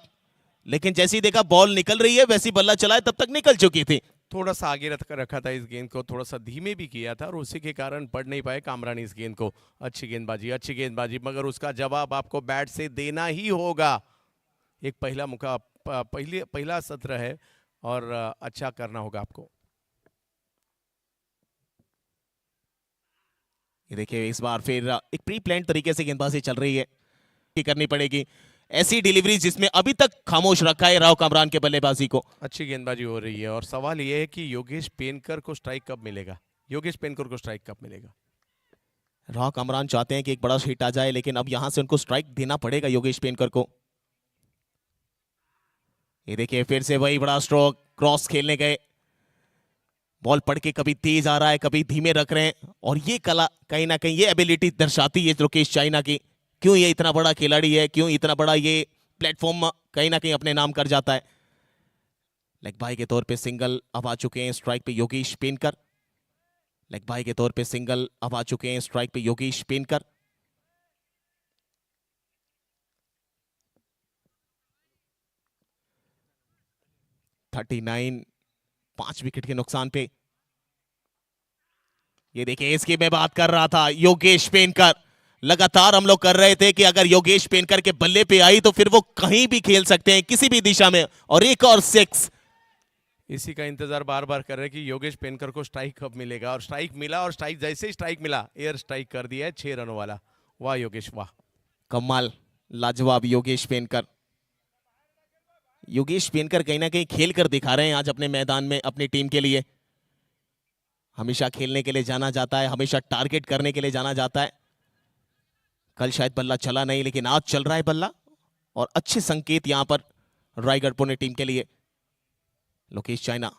लेकिन जैसे ही देखा बॉल निकल रही है वैसी बल्ला चलाए तब तक निकल चुकी थी। थोड़ा सा आगे रखा था इस गेंद को, थोड़ा सा धीमे भी किया था, और उसी के कारण पढ़ नहीं पाए कामरान इस गेंद को। अच्छी गेंदबाजी, अच्छी गेंदबाजी, मगर उसका जवाब आपको बैट से देना ही होगा। एक पहला सत्र है, और अच्छा करना होगा आपको। ये देखिए इस बार फिर एक प्री प्लान तरीके से गेंदबाजी चल रही है कि करनी पड़ेगी ऐसी डिलीवरी जिसमें अभी तक खामोश रखा है राव कामरान के बल्लेबाजी को। अच्छी गेंदबाजी हो रही है, और सवाल यह है कि योगेश पेनकर को स्ट्राइक कब मिलेगा? योगेश पेनकर को स्ट्राइक कब मिलेगा? राव कामरान चाहते हैं कि एक बड़ा हिट आ जाए, लेकिन अब यहां से उनको स्ट्राइक देना पड़ेगा योगेश पेनकर को। ये देखिए फिर से वही बड़ा स्ट्रोक, क्रॉस खेलने गए, बॉल पड़ के कभी तेज आ रहा है, कभी धीमे रख रहे हैं, और ये कला कहीं ना कहीं ये एबिलिटी दर्शाती है लोकेश चाइना की। क्यों ये इतना बड़ा खिलाड़ी है, क्यों इतना बड़ा ये प्लेटफॉर्म कहीं ना कहीं अपने नाम कर जाता है। लेग बाय के तौर पे सिंगल अब आ चुके हैं स्ट्राइक पे योगेश पेनकर। लेग बाय के तौर पे सिंगल अब आ चुके हैं स्ट्राइक पे योगेश पेनकर। (39) 5 विकेट के नुकसान पे। ये देखिए इसकी मैं बात कर रहा था, योगेश पेनकर। लगातार हम लोग कर रहे थे कि अगर योगेश पेनकर के बल्ले पे आई तो फिर वो कहीं भी खेल सकते हैं, किसी भी दिशा में, और एक और 6। इसी का इंतजार बार बार कर रहे हैं कि योगेश पेनकर को स्ट्राइक कब मिलेगा, और स्ट्राइक मिला, और स्ट्राइक जैसे ही स्ट्राइक मिला एयर स्ट्राइक कर दिया है 6 रनों वाला। वाह योगेश वाह, कमाल, लाजवाब योगेश पेनकर। योगेश पेनकर कहीं ना कहीं खेल कर दिखा रहे हैं आज अपने मैदान में अपनी टीम के लिए। हमेशा खेलने के लिए जाना जाता है, हमेशा टारगेट करने के लिए जाना जाता है। कल शायद बल्ला चला नहीं, लेकिन आज चल रहा है बल्ला, और अच्छे संकेत यहां पर रायगढ़ पुणे टीम के लिए। Lokesh China,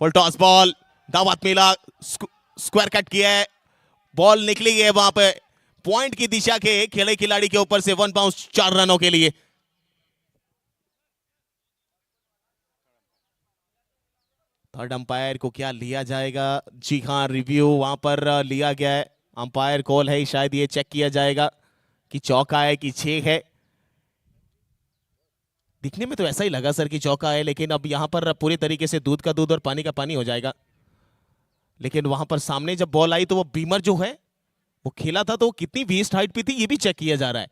full toss ball, दावत मिला, स्क्वायर कट किया है, बॉल निकली है वहां पे पॉइंट की दिशा के खेले खिलाड़ी के ऊपर से। 1 बाउंस 4 रनों के लिए। थर्ड अंपायर को क्या लिया जाएगा? जी हाँ, रिव्यू वहां पर लिया गया है। अंपायर कॉल है, शायद ये चेक किया जाएगा कि चौका है कि 6 है। दिखने में तो ऐसा ही लगा सर कि चौका है, लेकिन अब यहां पर पूरे तरीके से दूध का दूध और पानी का पानी हो जाएगा। लेकिन वहां पर सामने जब बॉल आई तो वो बीमर जो है वो खेला था, तो कितनी वेस्ट हाइट पे थी ये भी चेक किया जा रहा है।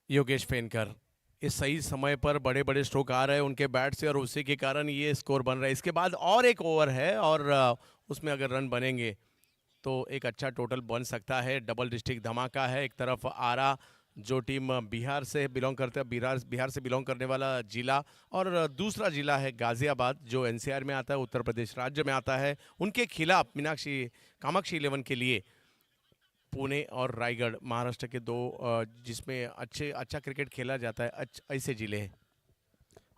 योगेश पेनकर इस सही समय पर बड़े बड़े स्ट्रोक आ रहे हैं उनके बैट से और उसी के कारण ये स्कोर बन रहा है। इसके बाद और एक ओवर है और उसमें अगर रन बनेंगे तो एक अच्छा टोटल बन सकता है। डबल डिस्ट्रिक्ट धमाका है। एक तरफ आरा जो टीम बिहार से बिलोंग करते हैं, बिहार से बिलोंग करने वाला जिला, और दूसरा जिला है गाजियाबाद जो एनसीआर में आता है, उत्तर प्रदेश राज्य में आता है। उनके खिलाफ मीनाक्षी कामाक्षी 11 के लिए पुणे और रायगढ़ महाराष्ट्र के दो जिसमें अच्छा क्रिकेट खेला जाता है ऐसे जिले हैं।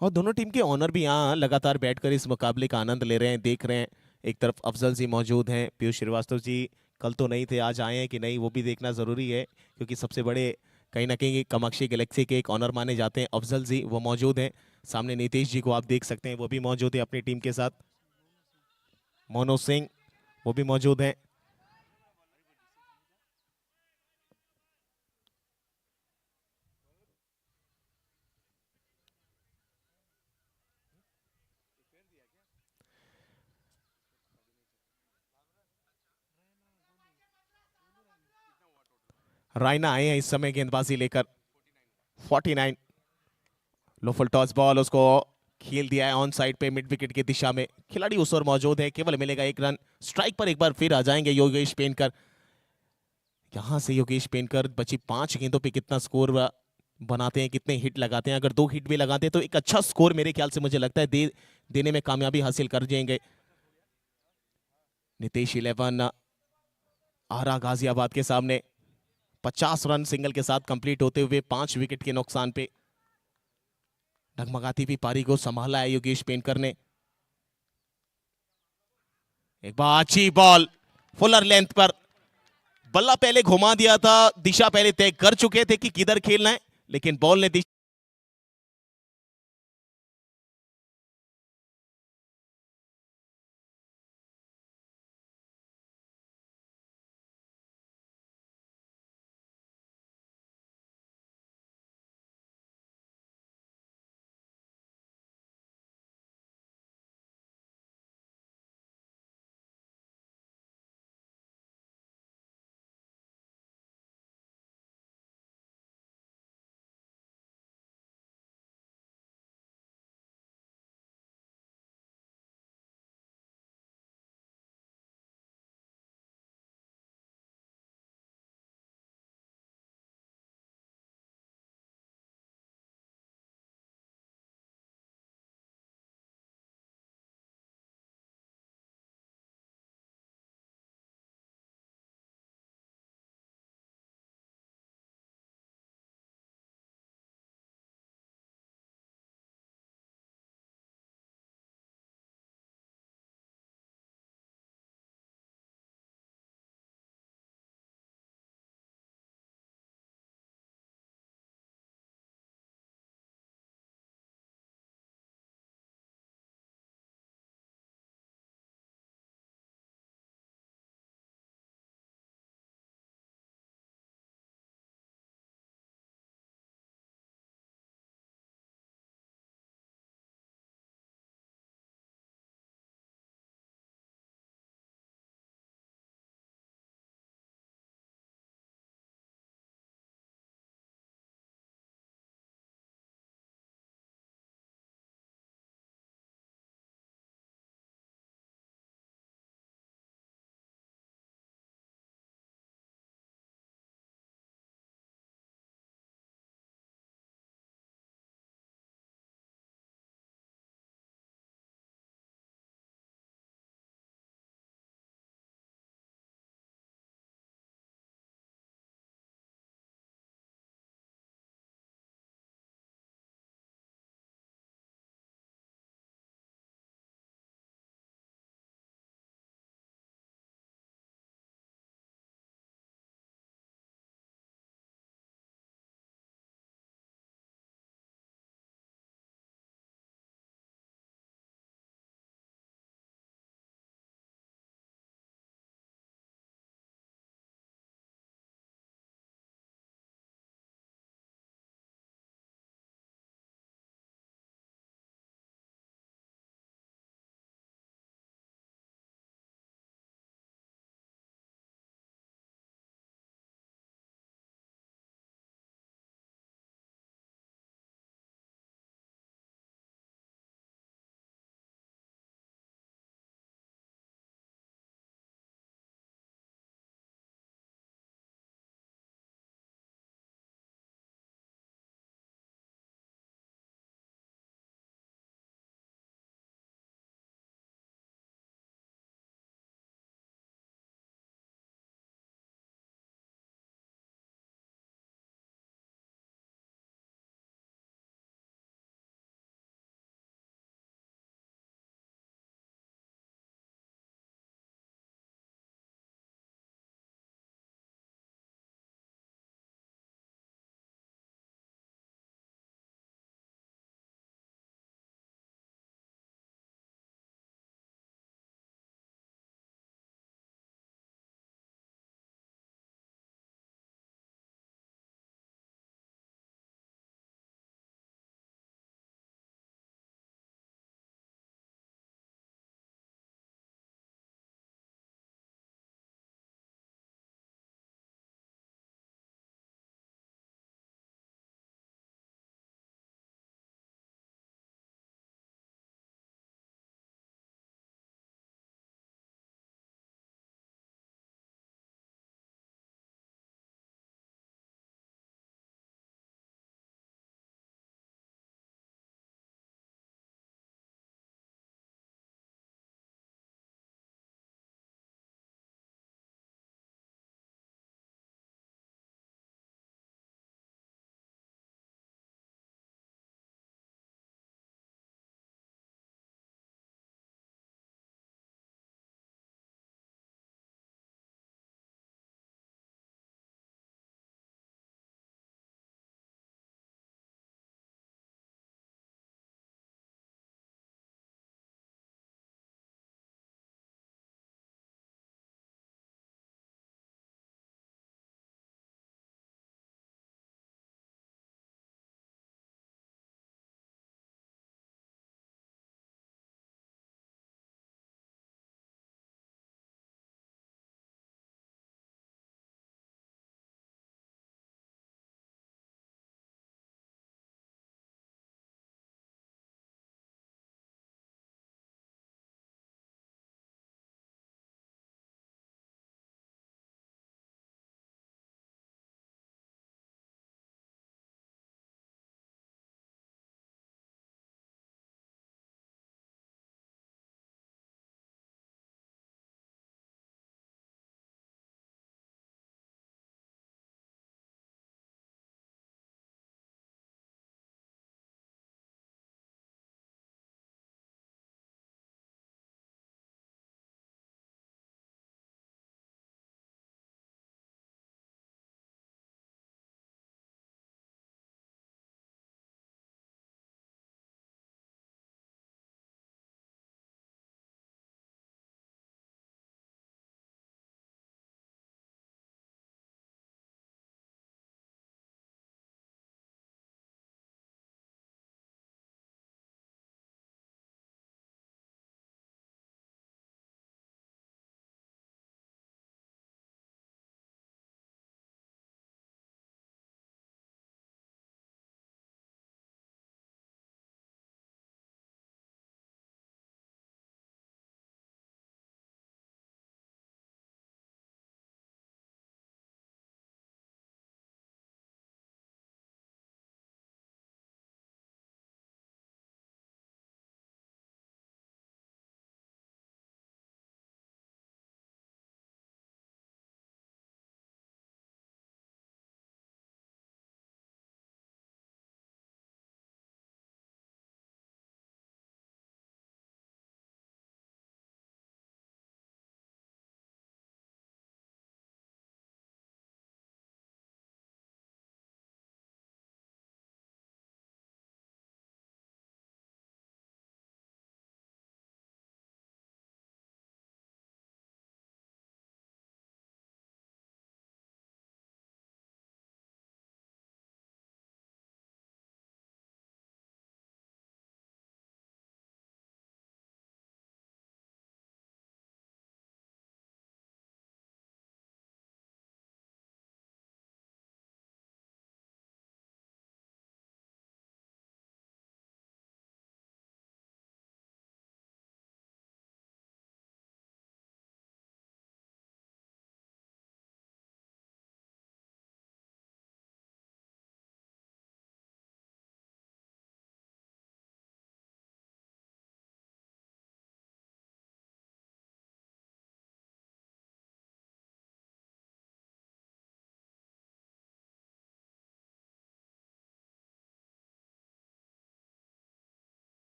और दोनों टीम के ऑनर भी यहाँ लगातार बैठकर इस मुकाबले का आनंद ले रहे हैं, देख रहे हैं। एक तरफ अफजल जी मौजूद हैं, पीयूष श्रीवास्तव जी कल तो नहीं थे, आज आए हैं कि नहीं वो भी देखना ज़रूरी है, क्योंकि सबसे बड़े कहीं ना कहीं कामाक्षी गैलेक्सी के एक ऑनर माने जाते हैं। अफजल जी वो मौजूद हैं, सामने नीतीश जी को आप देख सकते हैं, वो भी मौजूद है अपनी टीम के साथ। मोनो सिंह वो भी मौजूद हैं। रायना आए हैं इस समय गेंदबाजी लेकर। 49 लो फुल टॉस बॉल, उसको खेल दिया है ऑन साइड पे मिड विकेट की दिशा में। खिलाड़ी उस ओर मौजूद है, केवल मिलेगा एक रन। स्ट्राइक पर एक बार फिर आ जाएंगे योगेश पेनकर। यहां से योगेश पेनकर बची 5 गेंदों पे कितना स्कोर बनाते हैं, कितने हिट लगाते हैं। अगर 2 हिट भी लगाते हैं तो एक अच्छा स्कोर मेरे ख्याल से मुझे लगता है देने में कामयाबी हासिल कर जाएंगे। नीतीश 11 आरा गाजियाबाद के सामने 50 रन सिंगल के साथ कंप्लीट होते हुए 5 विकेट के नुकसान पे डगमगाती हुई पारी को संभाला है योगेश पेनकर ने। एक बार अच्छी बॉल फुलर लेंथ पर, बल्ला पहले घुमा दिया था, दिशा पहले तय कर चुके थे कि किधर खेलना है, लेकिन बॉल ने दिशा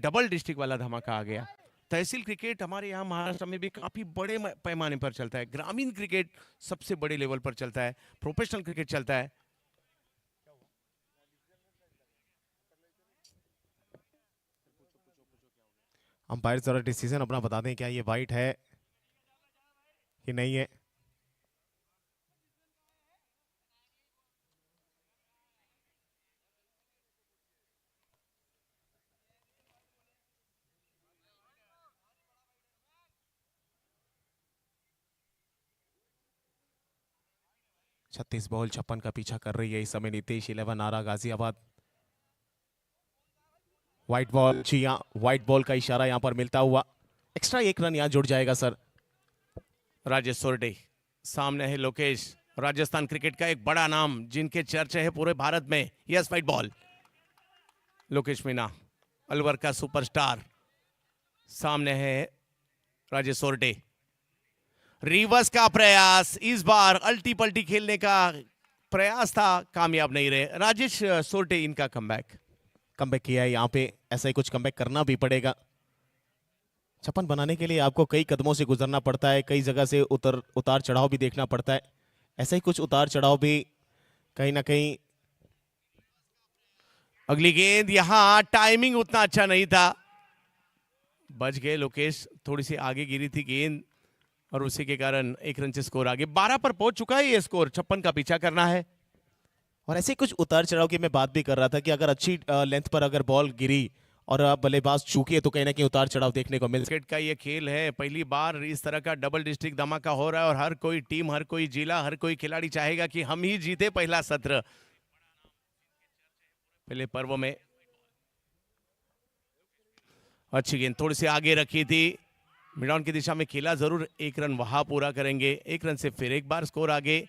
डबल डिस्ट्रिक्ट वाला धमाका आ गया। तहसील क्रिकेट हमारे यहाँ महाराष्ट्र में भी काफी बड़े पैमाने पर चलता है, ग्रामीण क्रिकेट सबसे बड़े लेवल पर चलता है, प्रोफेशनल क्रिकेट चलता है। अंपायर जरा डिसीजन अपना बता दें, क्या ये वाइट है कि नहीं है। छत्तीस बॉल 56 का पीछा कर रही है इस समय नीतीश 11 आरा गाजियाबाद। व्हाइट बॉल जी, व्हाइट बॉल का इशारा यहां पर मिलता हुआ एक्स्ट्रा 1 रन यहां जुड़ जाएगा सर। राजेश सोरडे सामने है लोकेश, राजस्थान क्रिकेट का एक बड़ा नाम जिनके चर्चे है पूरे भारत में। Yes white ball, Lokesh Meena Alwar का सुपरस्टार, सामने है राजेश सोरडे। रिवर्स का प्रयास, इस बार अल्टी पल्टी खेलने का प्रयास था, कामयाब नहीं रहे राजेश सोरडे। इनका कमबैक किया है यहाँ पे, ऐसा ही कुछ कमबैक करना भी पड़ेगा। 56 बनाने के लिए आपको कई कदमों से गुजरना पड़ता है, कई जगह से उतार चढ़ाव भी देखना पड़ता है। ऐसा ही कुछ उतार चढ़ाव भी कहीं ना कहीं। अगली गेंद, यहां टाइमिंग उतना अच्छा नहीं था, बच गए लोकेश, थोड़ी सी आगे गिरी थी गेंद और उसी के कारण 1 रन से स्कोर आगे। 12 पर पहुंच चुका है ये स्कोर, 56 का पीछा करना है। और ऐसे कुछ उतार चढ़ाव की मैं बात भी कर रहा था कि अगर अच्छी लेंथ पर अगर बॉल गिरी और बल्लेबाज चूके तो कहीं ना कहीं उतार चढ़ाव देखने को मिल। क्रिकेट का ये खेल है, पहली बार इस तरह का डबल डिस्ट्रिक्ट धमाका हो रहा है और हर कोई टीम, हर कोई जिला, हर कोई खिलाड़ी चाहेगा कि हम ही जीते पहला सत्र। पहले पर्व में अच्छी गेंद थोड़ी सी आगे रखी थी, मिडऑन की दिशा में खेला जरूर, 1 रन वहां पूरा करेंगे। 1 रन से फिर एक बार स्कोर आगे।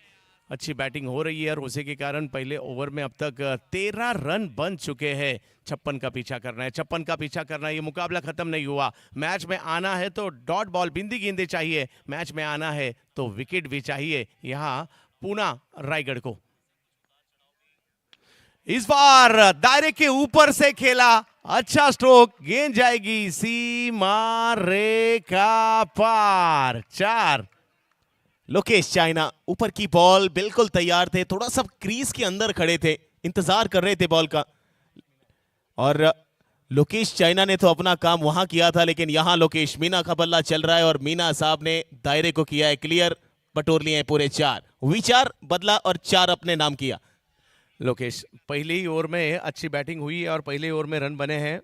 अच्छी बैटिंग हो रही है और उसी के कारण पहले ओवर में अब तक 13 रन बन चुके हैं। 56 का पीछा करना है, 56 का पीछा करना है। ये मुकाबला खत्म नहीं हुआ, मैच में आना है तो डॉट बॉल, बिंदी गेंदे चाहिए, मैच में आना है तो विकेट भी चाहिए यहाँ पूना रायगढ़ को। इस बार दायरे के ऊपर से खेला, अच्छा स्ट्रोक, गेंद जाएगी सीमा रेखा पार। 4। लोकेश चाइना ऊपर की बॉल, बिल्कुल तैयार थे, थोड़ा सा क्रीज के अंदर खड़े थे, इंतजार कर रहे थे बॉल का। और लोकेश चाइना ने तो अपना काम वहां किया था, लेकिन यहां लोकेश मीना का बल्ला चल रहा है और मीना साहब ने दायरे को किया है क्लियर, बटोर लिए हैं पूरे 4 विचार बदला और 4 अपने नाम किया। लोकेश पहली ही ओवर में अच्छी बैटिंग हुई है और पहले ओवर में रन बने हैं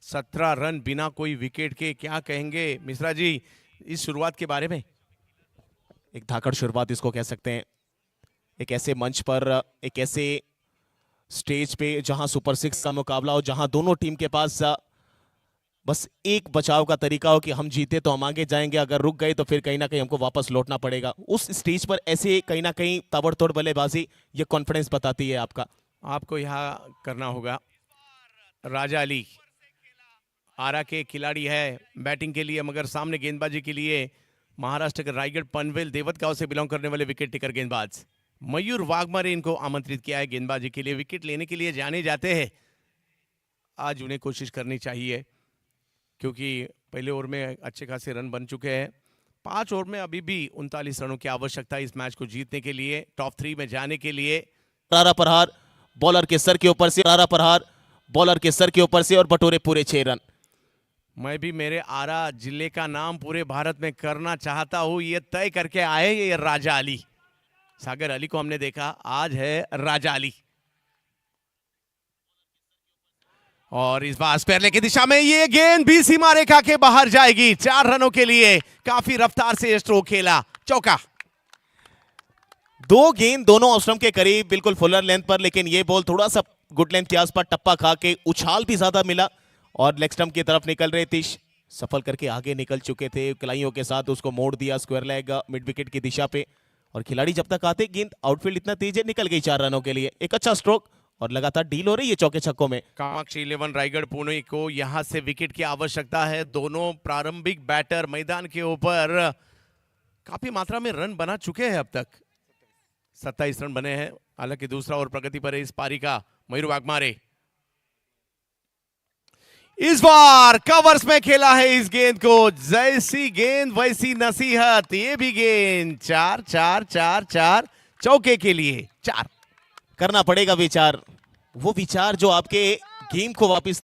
17 रन बिना कोई विकेट के। क्या कहेंगे मिश्रा जी इस शुरुआत के बारे में? एक धाकड़ शुरुआत इसको कह सकते हैं, एक ऐसे मंच पर, एक ऐसे स्टेज पे जहां सुपर 6 का मुकाबला हो, जहां दोनों टीम के पास बस एक बचाव का तरीका हो कि हम जीते तो हम आगे जाएंगे, अगर रुक गए तो फिर कहीं ना कहीं हमको वापस लौटना पड़ेगा। उस स्टेज पर ऐसे कहीं ना कहीं ताबड़तोड़ बल्लेबाजी, ये कॉन्फिडेंस बताती है आपका। आपको यहाँ करना होगा। राजा अली आरा के खिलाड़ी है बैटिंग के लिए, मगर सामने गेंदबाजी के लिए महाराष्ट्र के रायगढ़ पनवेल देवत गांव से बिलोंग करने वाले विकेट टेकर गेंदबाज मयूर वाघमारे इनको आमंत्रित किया है गेंदबाजी के लिए। विकेट लेने के लिए जाने जाते हैं, आज उन्हें कोशिश करनी चाहिए क्योंकि पहले ओवर में अच्छे खासे रन बन चुके हैं। 5 ओवर में अभी भी 39 रनों की आवश्यकता है इस मैच को जीतने के लिए, टॉप 3 में जाने के लिए। रारा प्रहार बॉलर के सर के ऊपर से, रारा प्रहार बॉलर के सर के ऊपर से और बटोरे पूरे 6 रन। मैं भी मेरे आरा जिले का नाम पूरे भारत में करना चाहता हूं, ये तय करके आए ये राजा अली। सागर अली को हमने देखा, आज है राजा अली। और इस बार स्क्वायर लेग की दिशा में ये गेंद भी सीमा रेखा के बाहर जाएगी। 4 रनों के लिए काफी रफ्तार से स्ट्रोक खेला, चौका। 2 गेंद दोनों ऑफ स्टंप के करीब, बिल्कुल फुलर लेंथ पर, लेकिन ये बॉल थोड़ा सा गुड लेंथ के आसपास टप्पा खा के उछाल भी ज्यादा मिला और लेग स्टंप की तरफ निकल रहे थे, सफल करके आगे निकल चुके थे कलाइयों के साथ, उसको मोड़ दिया स्क्वायर लेग मिड विकेट की दिशा पे। और खिलाड़ी जब तक आते, गेंद आउटफील्ड इतना तेज है, निकल गई 4 रनों के लिए। एक अच्छा स्ट्रोक और लगातार डील हो रही है चौके छक्कों में। कामाक्षी 11 रायगढ़ पुणे को यहां से विकेट की आवश्यकता है। दोनों प्रारंभिक बैटर मैदान के ऊपर काफी मात्रा में रन बना चुके हैं, अब तक 27 रन बने हैं। हालांकि दूसरा ओवर प्रगति पर है इस पारी का। मयूर वाघमारे इस बार कवर्स में खेला है इस गेंद को, जैसी गेंद वैसी नसीहत। ये भी गेंद 4 4 4 4 चौके के लिए 4। करना पड़ेगा विचार, वो विचार जो आपके गेम को वापस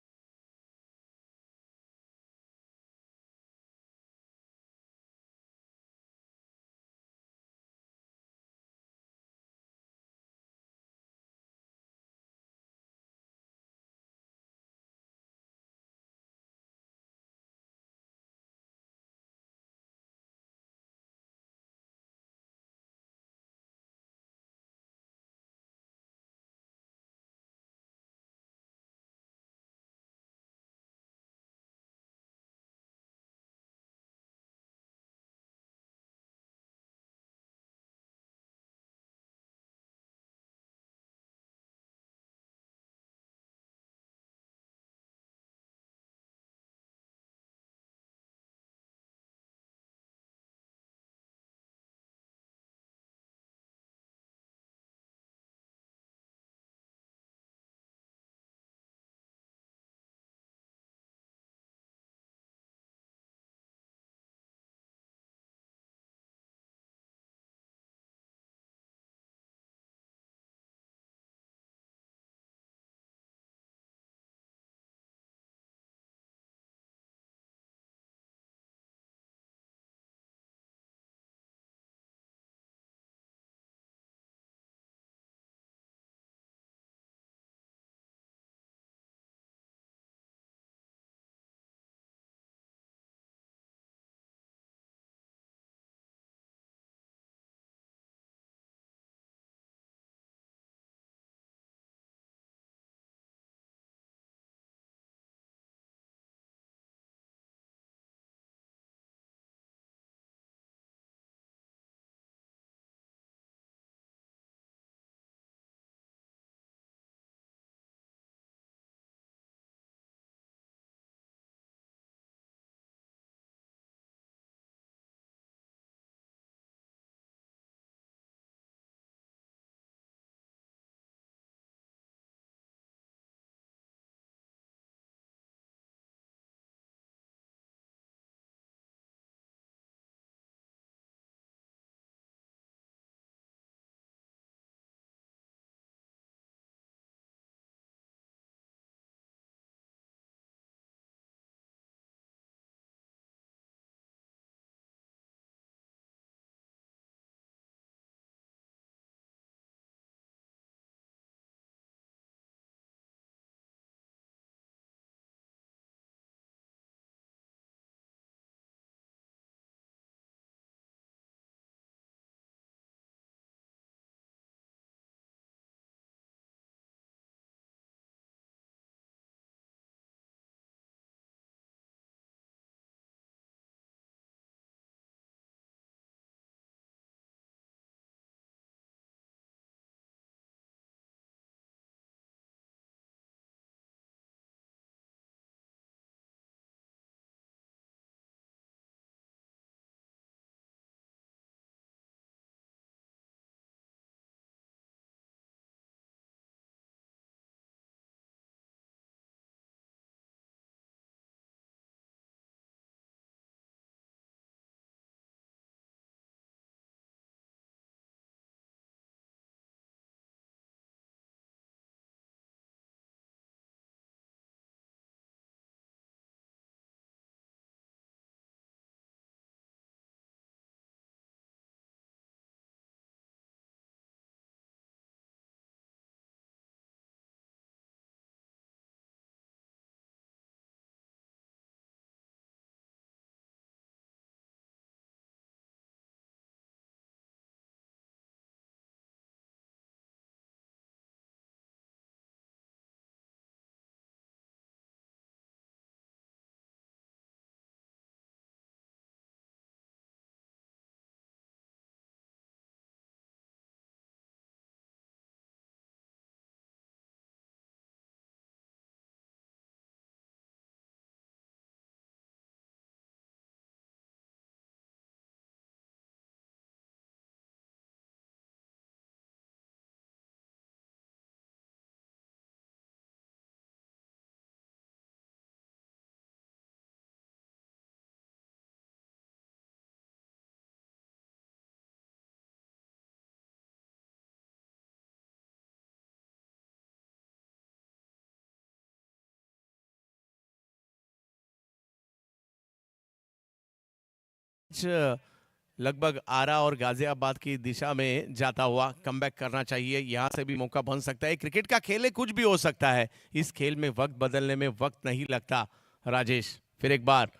लगभग आरा और गाजियाबाद की दिशा में जाता हुआ कमबैक करना चाहिए। यहां से भी मौका बन सकता है। क्रिकेट का खेल है, कुछ भी हो सकता है। इस खेल में वक्त बदलने में वक्त नहीं लगता। राजेश फिर एक बार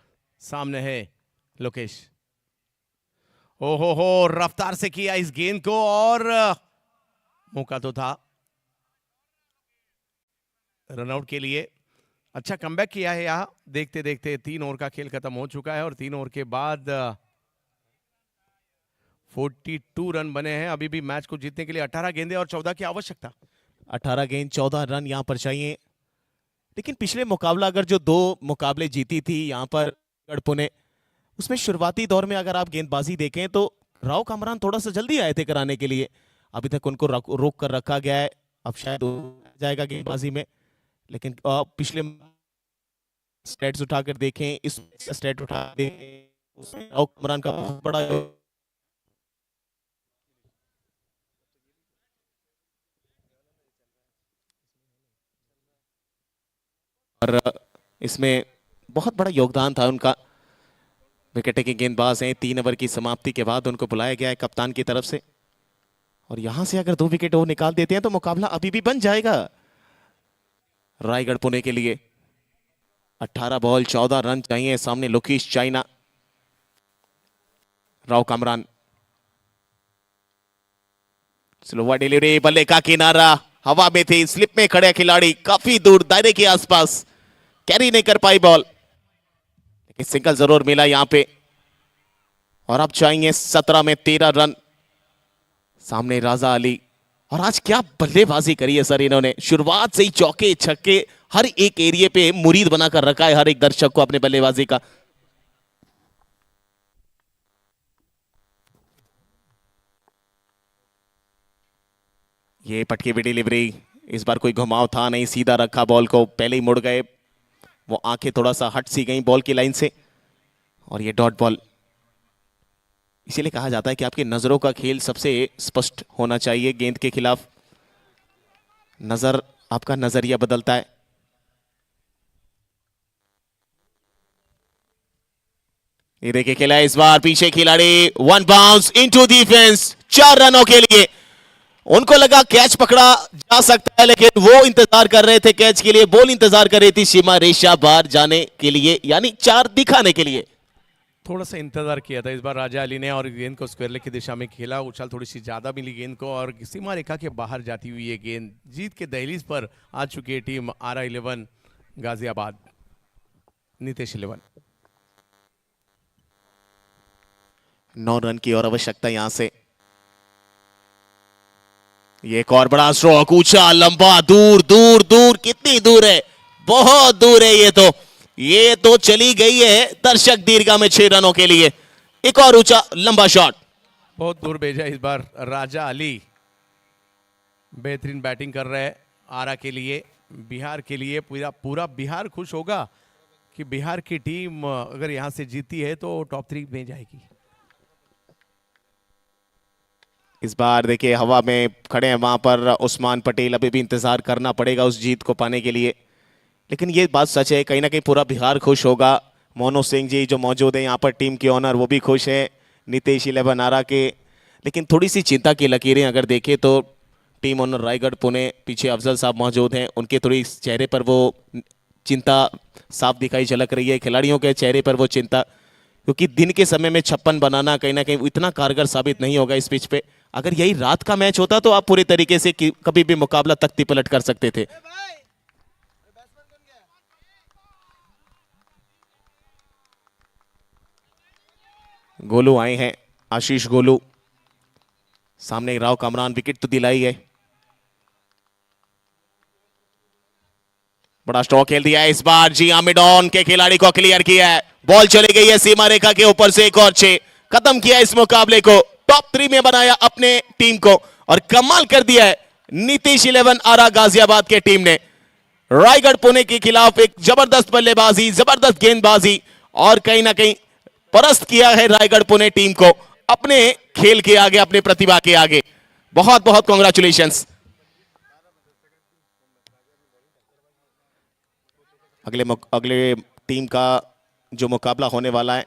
सामने है लोकेश। हो रफ्तार से किया इस गेंद को और मौका तो था रनआउट के लिए। अच्छा कमबैक किया है। यहां देखते देखते 3 ओवर का खेल खत्म हो चुका है और 3 ओवर के बाद 42 रन बने हैं। अभी भी मैच को जीतने के लिए 18 गेंदें और 14 की आवश्यकता। 18 गेंद 14 रन यहां पर चाहिए। लेकिन पिछले मुकाबला अगर जो 2 मुकाबले जीती थी यहां पर पुणे, उसमें शुरुआती दौर में अगर आप गेंदबाजी देखें तो राव कामरान थोड़ा सा जल्दी आए थे कराने के लिए। अभी तक उनको रोक कर रखा गया है। अब शायद हो जाएगा गेंदबाजी में। लेकिन पिछले स्टेट्स उठाकर देखें, इस स्टेट उठा देखें, उसमें राव कामरान का बहुत बड़ा और इसमें बहुत बड़ा योगदान था उनका। विकेट टेकिंग गेंदबाज हैं। 3 ओवर की समाप्ति के बाद उनको बुलाया गया है कप्तान की तरफ से। और यहां से अगर 2 विकेट वो निकाल देते हैं तो मुकाबला अभी भी बन जाएगा रायगढ़ पुणे के लिए। 18 बॉल 14 रन चाहिए। सामने लोकेश चाइना, राव कामरान। स्लोवा डिलीवरी, बल्ले का किनारा हवा में थी, स्लिप में खड़े खिलाड़ी काफी दूर दायरे के आसपास, कैरी नहीं कर पाई बॉल, लेकिन सिंगल जरूर मिला यहां पे। और अब चाहिए 17 में 13 रन। सामने राजा अली। और आज क्या बल्लेबाजी करी है सर इन्होंने। शुरुआत से ही चौके छक्के हर एक एरिया पे मुरीद बनाकर रखा है हर एक दर्शक को अपने बल्लेबाजी का। ये पटकी हुई डिलीवरी, इस बार कोई घुमाव था नहीं, सीधा रखा बॉल को, पहले ही मुड़ गए वो, आंखें थोड़ा सा हट सी गई बॉल की लाइन से। और ये डॉट बॉल। इसीलिए कहा जाता है कि आपकी नजरों का खेल सबसे स्पष्ट होना चाहिए गेंद के खिलाफ। नजर आपका नजरिया बदलता है। ये देखिए खेला इस बार पीछे खिलाड़ी, 1 बाउंस इनटू डिफेंस, 4 रनों के लिए। उनको लगा कैच पकड़ा जा सकता है, लेकिन वो इंतजार कर रहे थे कैच के लिए, बॉल इंतजार कर रही थी सीमा रेशा बाहर जाने के लिए, यानी 4 दिखाने के लिए। थोड़ा सा इंतजार किया था इस बार राजा अली ने और गेंद को स्क्वायर लेग की दिशा में खेला। उछाल थोड़ी सी ज्यादा मिली गेंद को और सीमा रेखा के बाहर जाती हुई ये गेंद जीत के दहलीज पर आ चुकी है टीम आरा 11 गाजियाबाद, नीतीश 11। 9 रन की और आवश्यकता यहां से। ये एक और बड़ा स्ट्रोक, ऊंचा लंबा, दूर दूर दूर, कितनी दूर है, बहुत दूर है ये तो चली गई है दर्शक दीर्घा में 6 रनों के लिए। एक और ऊंचा लंबा शॉट, बहुत दूर भेजा इस बार राजा अली। बेहतरीन बैटिंग कर रहे हैं आरा के लिए, बिहार के लिए। पूरा बिहार खुश होगा कि बिहार की टीम अगर यहां से जीती है तो टॉप 3 में जाएगी। इस बार देखिए हवा में खड़े हैं वहां पर उस्मान पटेल, अभी भी इंतजार करना पड़ेगा उस जीत को पाने के लिए। लेकिन ये बात सच है, कहीं ना कहीं पूरा बिहार खुश होगा। मोनू सिंह जी जो मौजूद हैं यहाँ पर टीम के ऑनर, वो भी खुश हैं, नीतीश 11 आरा के। लेकिन थोड़ी सी चिंता की लकीरें अगर देखें तो टीम ऑनर रायगढ़ पुणे, पीछे अफजल साहब मौजूद हैं, उनके थोड़ी चेहरे पर वो चिंता साफ दिखाई झलक रही है। खिलाड़ियों के चेहरे पर वो चिंता, क्योंकि दिन के समय में 56 बनाना कहीं ना कहीं इतना कारगर साबित नहीं होगा इस पिच पे। अगर यही रात का मैच होता तो आप पूरे तरीके से कभी भी मुकाबला तख्ती पलट कर सकते थे। गोलू आए हैं, आशीष गोलू। सामने राव कामरान, विकेट तो दिलाई है, बड़ा स्ट्रोक खेल दिया है इस बार। जी मिड ऑन के खिलाड़ी को क्लियर किया है, बॉल चली गई है सीमा रेखा के ऊपर से। एक और 6 खत्म किया इस मुकाबले को, टॉप 3 में बनाया अपने टीम को। और कमाल कर दिया है नीतीश 11 आरा गाजियाबाद के टीम ने। रायगढ़ पुणे के खिलाफ एक जबरदस्त बल्लेबाजी, जबरदस्त गेंदबाजी, और कहीं ना कहीं परास्त किया है रायगढ़ पुणे टीम को अपने खेल के आगे, अपने प्रतिभा के आगे। बहुत बहुत कांग्रेचुलेशंस। अगले टीम का जो मुकाबला होने वाला है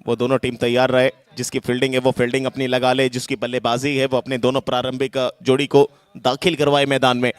वो दोनों टीम तैयार रहे। जिसकी फील्डिंग है वो फील्डिंग अपनी लगा ले, जिसकी बल्लेबाजी है वो अपने दोनों प्रारंभिक जोड़ी को दाखिल करवाए मैदान में।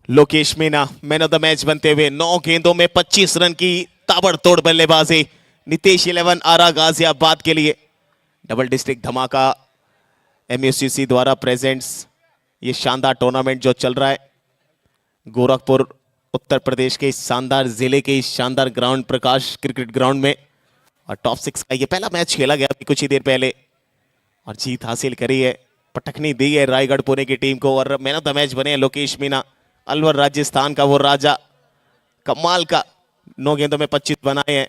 Lokesh Meena man of the match बनते हुए 9 गेंदों में 25 रन की ताबड़तोड़ बल्लेबाजी। नितेश 11 आरा गाजियाबाद के लिए। डबल डिस्ट्रिक्ट धमाका एमयूसीसी द्वारा प्रेजेंट्स ये शानदार टूर्नामेंट जो चल रहा है गोरखपुर उत्तर प्रदेश के इस शानदार जिले के इस शानदार ग्राउंड प्रकाश क्रिकेट ग्राउंड में। और टॉप 6 का ये पहला मैच खेला गया अभी कुछ ही देर पहले और जीत हासिल करी है, पटकनी दी है रायगढ़ पुणे की टीम को। और मैन ऑफ द मैच बने हैं लोकेश मीना, अलवर राजस्थान का वो राजा, कमाल का 9 गेंदों में 25 बनाए हैं।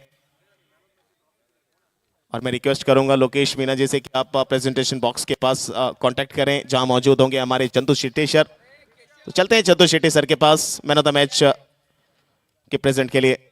और मैं रिक्वेस्ट करूंगा लोकेश मीना जैसे कि आप प्रेजेंटेशन बॉक्स के पास कांटेक्ट करें जहां मौजूद होंगे हमारे चंदू शेट्टी सर। तो चलते हैं चंदू शेट्टी सर के पास मैन ऑफ द मैच के प्रेजेंट के लिए।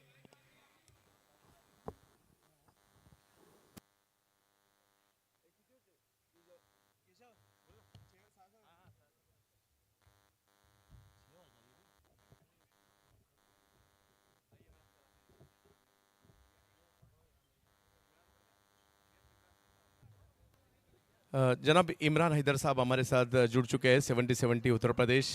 जनाब इमरान हैदर साहब हमारे साथ जुड़ चुके हैं 70-70 उत्तर प्रदेश।